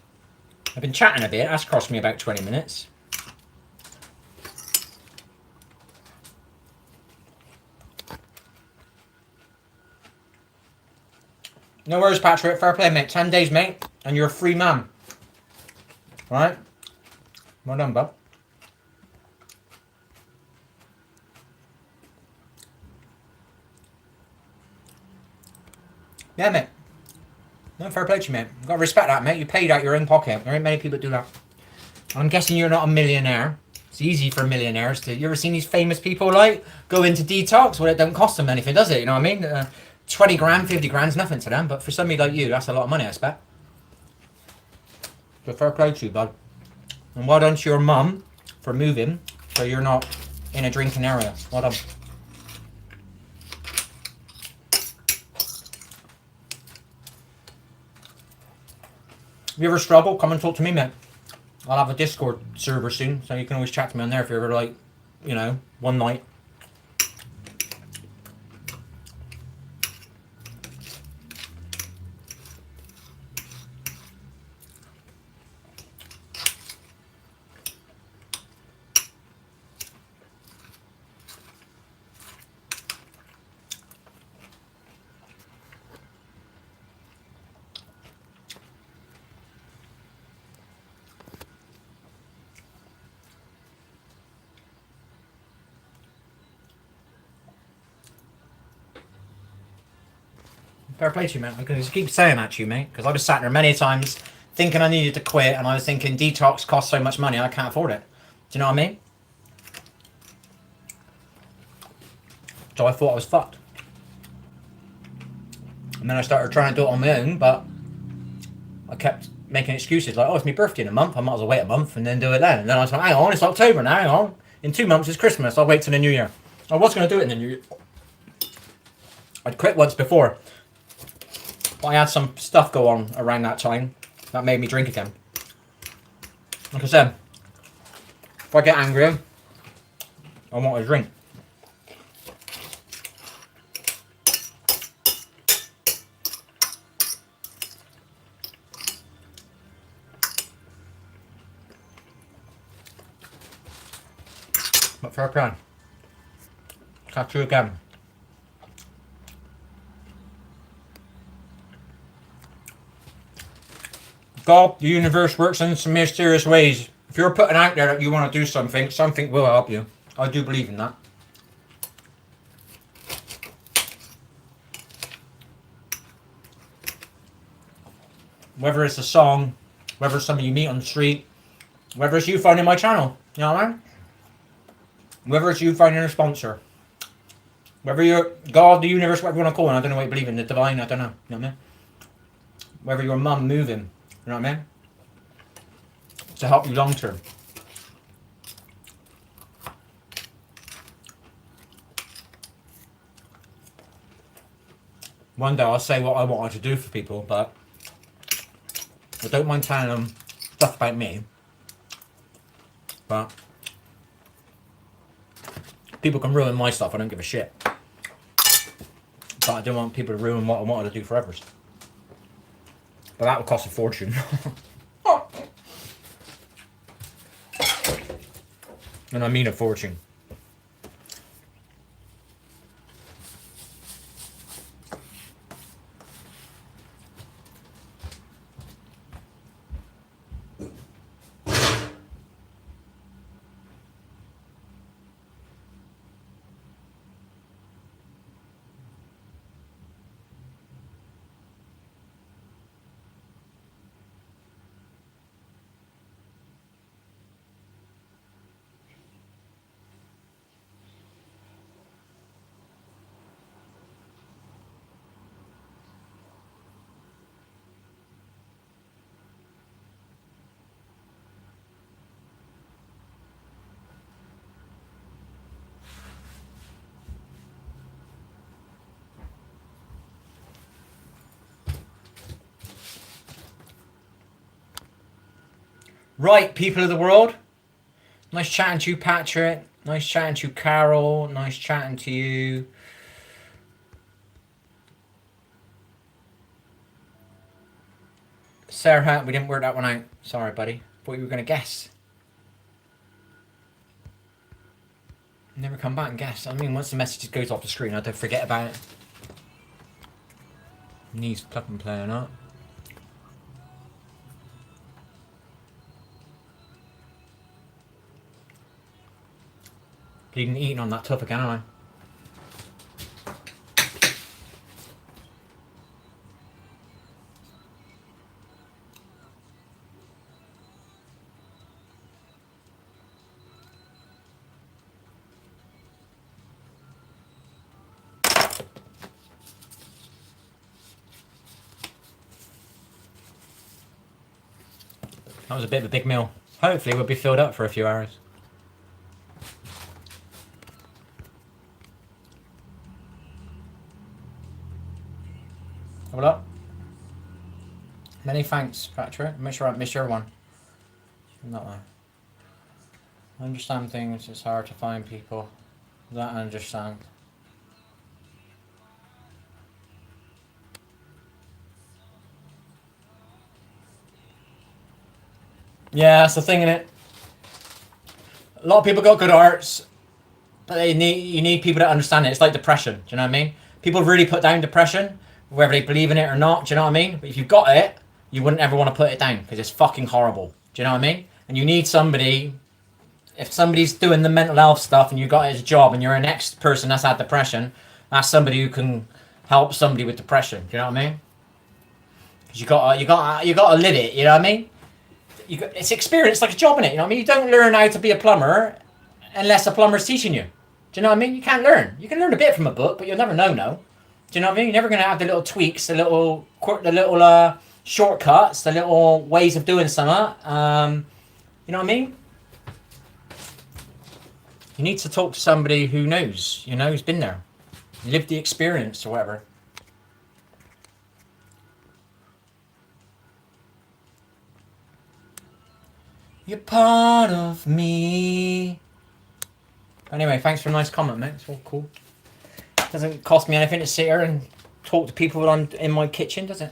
I've been chatting a bit. That's cost me about 20 minutes. No worries, Patrick. Fair play, mate. 10 days, mate. And you're a free man. Alright? Well done, bud. Yeah, mate. No, fair play to you, mate. You've got to respect that, mate. You paid out your own pocket. There ain't many people that do that. I'm guessing you're not a millionaire. It's easy for millionaires to... You ever seen these famous people, like, go into detox? Well, it don't cost them anything, does it? You know what I mean? 20 grand, 50 grand's nothing to them. But for somebody like you, that's a lot of money, I expect. So fair play to you, bud. And well done to your mum for moving so you're not in a drinking area. Well done. If you ever struggle, come and talk to me, mate. I'll have a Discord server soon, so you can always chat to me on there if you're ever like, you know, one night. Fair play to you, mate. I can just keep saying that to you, mate, because I was sat there many times thinking I needed to quit, and I was thinking detox costs so much money I can't afford it. Do you know what I mean? So I thought I was fucked. And then I started trying to do it on my own, but I kept making excuses like, oh, it's my birthday in a month, I might as well wait a month and then do it then. And then I was like, hang on, it's October now, hang on. In 2 months it's Christmas, I'll wait till the new year. I was going to do it in the new year. I'd quit once before. But I had some stuff go on around that time that made me drink again. Like I said, if I get angry, I want a drink. But fair play. Catch you again. God, the universe works in some mysterious ways. If you're putting out there that you want to do something, something will help you. I do believe in that. Whether it's a song, whether it's somebody you meet on the street, whether it's you finding my channel, you know what I mean? Whether it's you finding a sponsor, whether you're God, the universe, whatever you want to call it, I don't know what you believe in, the divine, I don't know, you know what I mean? Whether your mum moving, you know what I mean? To help you long term. One day I'll say what I wanted to do for people, but I don't mind telling them stuff about me. But people can ruin my stuff, I don't give a shit. But I don't want people to ruin what I wanted to do for others. But that would cost a fortune. And I mean a fortune. Right, people of the world. Nice chatting to you, Patrick. Nice chatting to you, Carol. Nice chatting to you. Sarah, we didn't work that one out. Sorry, buddy. Thought you were going to guess. Never come back and guess. I mean, once the message goes off the screen, I don't forget about it. Needs plug and play or not. Bleeding eating on that tough again, aren't I? That was a bit of a big meal. Hopefully we'll be filled up for a few hours. Hold up. Many thanks, Patrick. Make sure I miss your one. Not one. I understand things, it's hard to find people that understand. Yeah, that's the thing, innit? A lot of people got good arts, but you need people to understand it. It's like depression, do you know what I mean? People really put down depression, whether they believe in it or not, do you know what I mean? But if you've got it, you wouldn't ever want to put it down, because it's fucking horrible, do you know what I mean? And you need somebody, if somebody's doing the mental health stuff and you got it as a job and you're an ex-person that's had depression, that's somebody who can help somebody with depression, do you know what I mean? Because you gotta live it, you know what I mean? It's experience, like a job in it, you know what I mean? You don't learn how to be a plumber unless a plumber's teaching you. Do you know what I mean? You can't learn. You can learn a bit from a book, but you'll never know, no. Do you know what I mean? You're never going to have the little tweaks, the little shortcuts, the little ways of doing something. You know what I mean? You need to talk to somebody who knows, you know, who's been there, lived the experience or whatever. You're part of me. Anyway, thanks for a nice comment, mate. It's all cool. Doesn't cost me anything to sit here and talk to people when I'm in my kitchen, does it?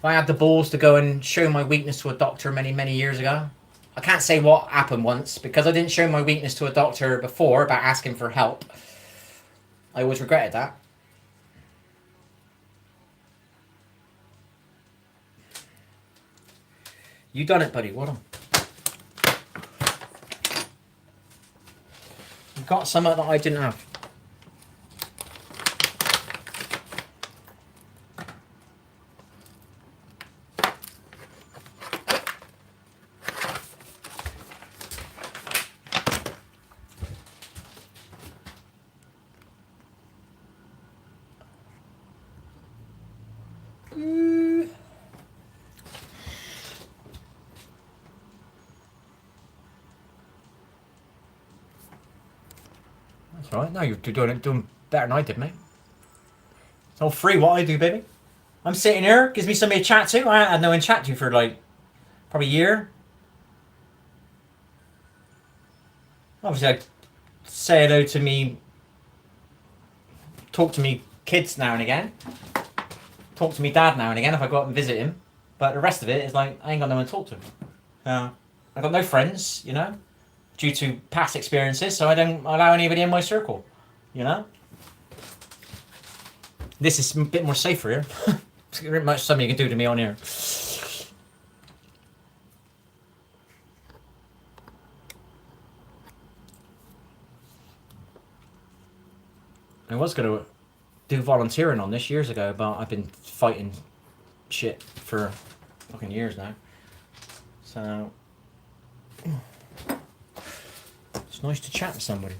I had the balls to go and show my weakness to a doctor many, many years ago. I can't say what happened once because I didn't show my weakness to a doctor before about asking for help. I always regretted that. You done it, buddy. Well done. You got something that I didn't have. That's all right. No, you're doing better than I did, mate. It's all free what I do, baby. I'm sitting here, gives me somebody to chat to. I haven't had no one to chat to for like probably a year. Obviously, I say hello to me, talk to me kids now and again, talk to me dad now and again if I go up and visit him. But the rest of it is like I ain't got no one to talk to. I got no friends, you know, due to past experiences, so I don't allow anybody in my circle, you know. This is a bit more safer here. There's much something you can do to me on here. I was going to do volunteering on this years ago, but I've been fighting shit for fucking years now. So it's nice to chat to somebody.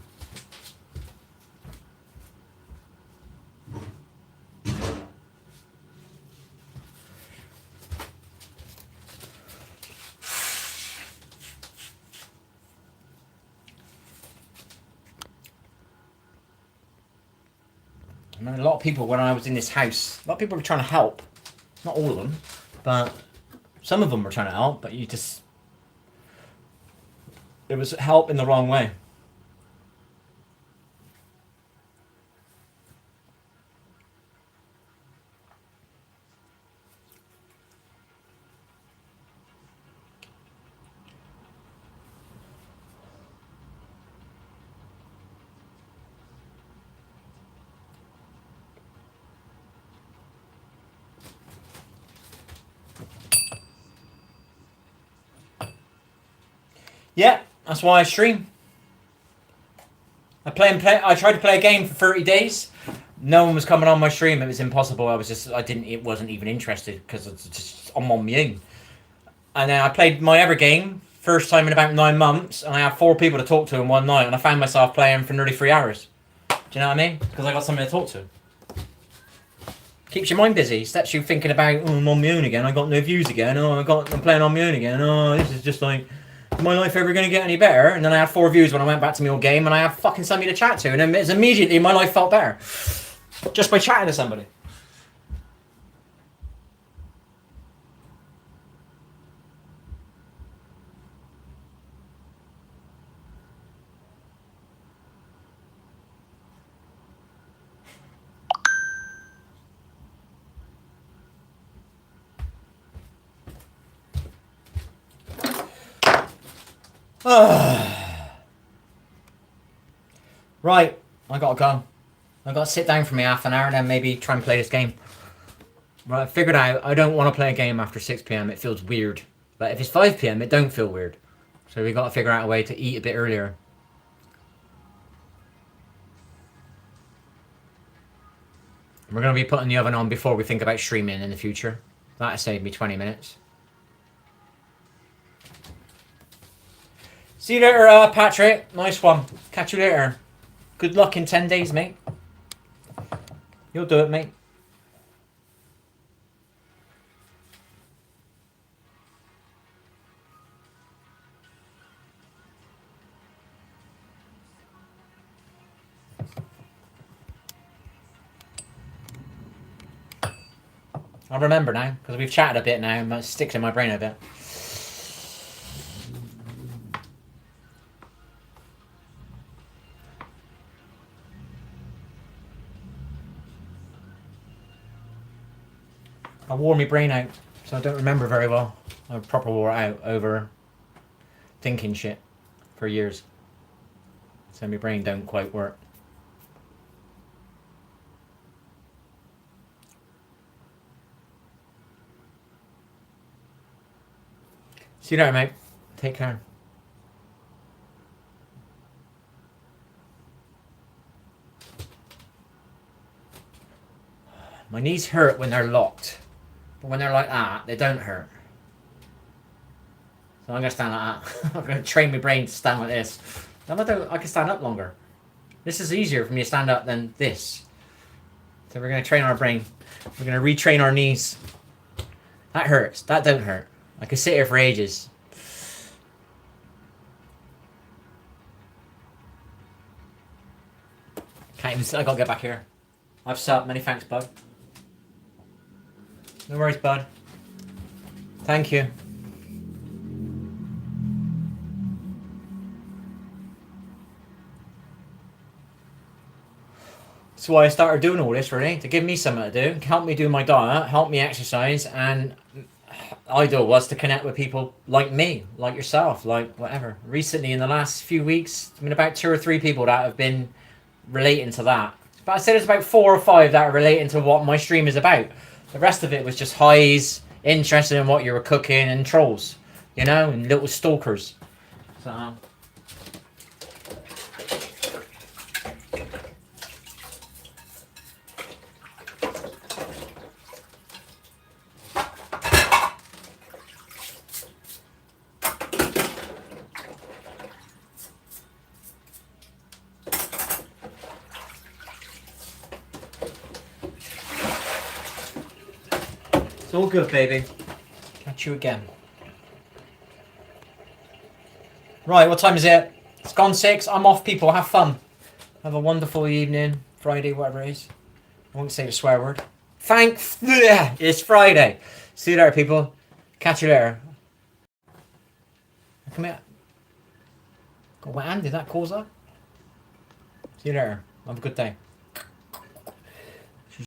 I mean, a lot of people, when I was in this house, a lot of people were trying to help. Not all of them, but some of them were trying to help, but it was help in the wrong way. Yeah, that's why I stream. I tried to play a game for 30 days. No one was coming on my stream. It was impossible. It wasn't even interested because I'm on my own. And then I played my other game, first time in about 9 months, and I had 4 people to talk to in one night, and I found myself playing for nearly 3 hours. Do you know what I mean? Because I got somebody to talk to. Keeps your mind busy. Steps you thinking about, oh, I'm on my own again. I got no views again. Oh, I'm playing on my own again. Oh, this is just like, is my life ever going to get any better? And then I had 4 views when I went back to my old game, and I had fucking somebody to chat to, and then immediately my life felt better just by chatting to somebody. Right, I gotta go. I gotta sit down for me half an hour and then maybe try and play this game. Right, I figured out I don't want to play a game after 6 PM. It feels weird. But if it's 5 PM, it don't feel weird. So we gotta figure out a way to eat a bit earlier. We're gonna be putting the oven on before we think about streaming in the future. That'll save me 20 minutes. See you later, Patrick. Nice one. Catch you later. Good luck in 10 days, mate. You'll do it, mate. I'll remember now, because we've chatted a bit now, and it sticks in my brain a bit. I wore my brain out, so I don't remember very well. I proper wore it out over thinking shit for years. So my brain don't quite work. See you later, mate. Take care. My knees hurt when they're locked. But when they're like that, they don't hurt. So I'm going to stand like that. I'm going to train my brain to stand like this. Now I can stand up longer. This is easier for me to stand up than this. So we're going to train our brain. We're going to retrain our knees. That hurts. That don't hurt. I could sit here for ages. Can't even sit. I got to get back here. I've subbed. Many thanks, bud. No worries, bud. Thank you. That's why I started doing all this, really, to give me something to do, help me do my diet, help me exercise, and ideal was to connect with people like me, like yourself, like whatever. Recently, in the last few weeks, I mean, about 2 or 3 people that have been relating to that. But I said there's about 4 or 5 that are relating to what my stream is about. The rest of it was just highs, interested in what you were cooking, and trolls, you know, and little stalkers. So. It's all good, baby. Catch you again. Right, what time is it? It's gone 6. I'm off, people. Have fun. Have a wonderful evening. Friday, whatever it is. I won't say the swear word. Thanks. It's Friday. See you later, people. Catch you later. Come here. Got what hand did that cause that? See you later. Have a good day.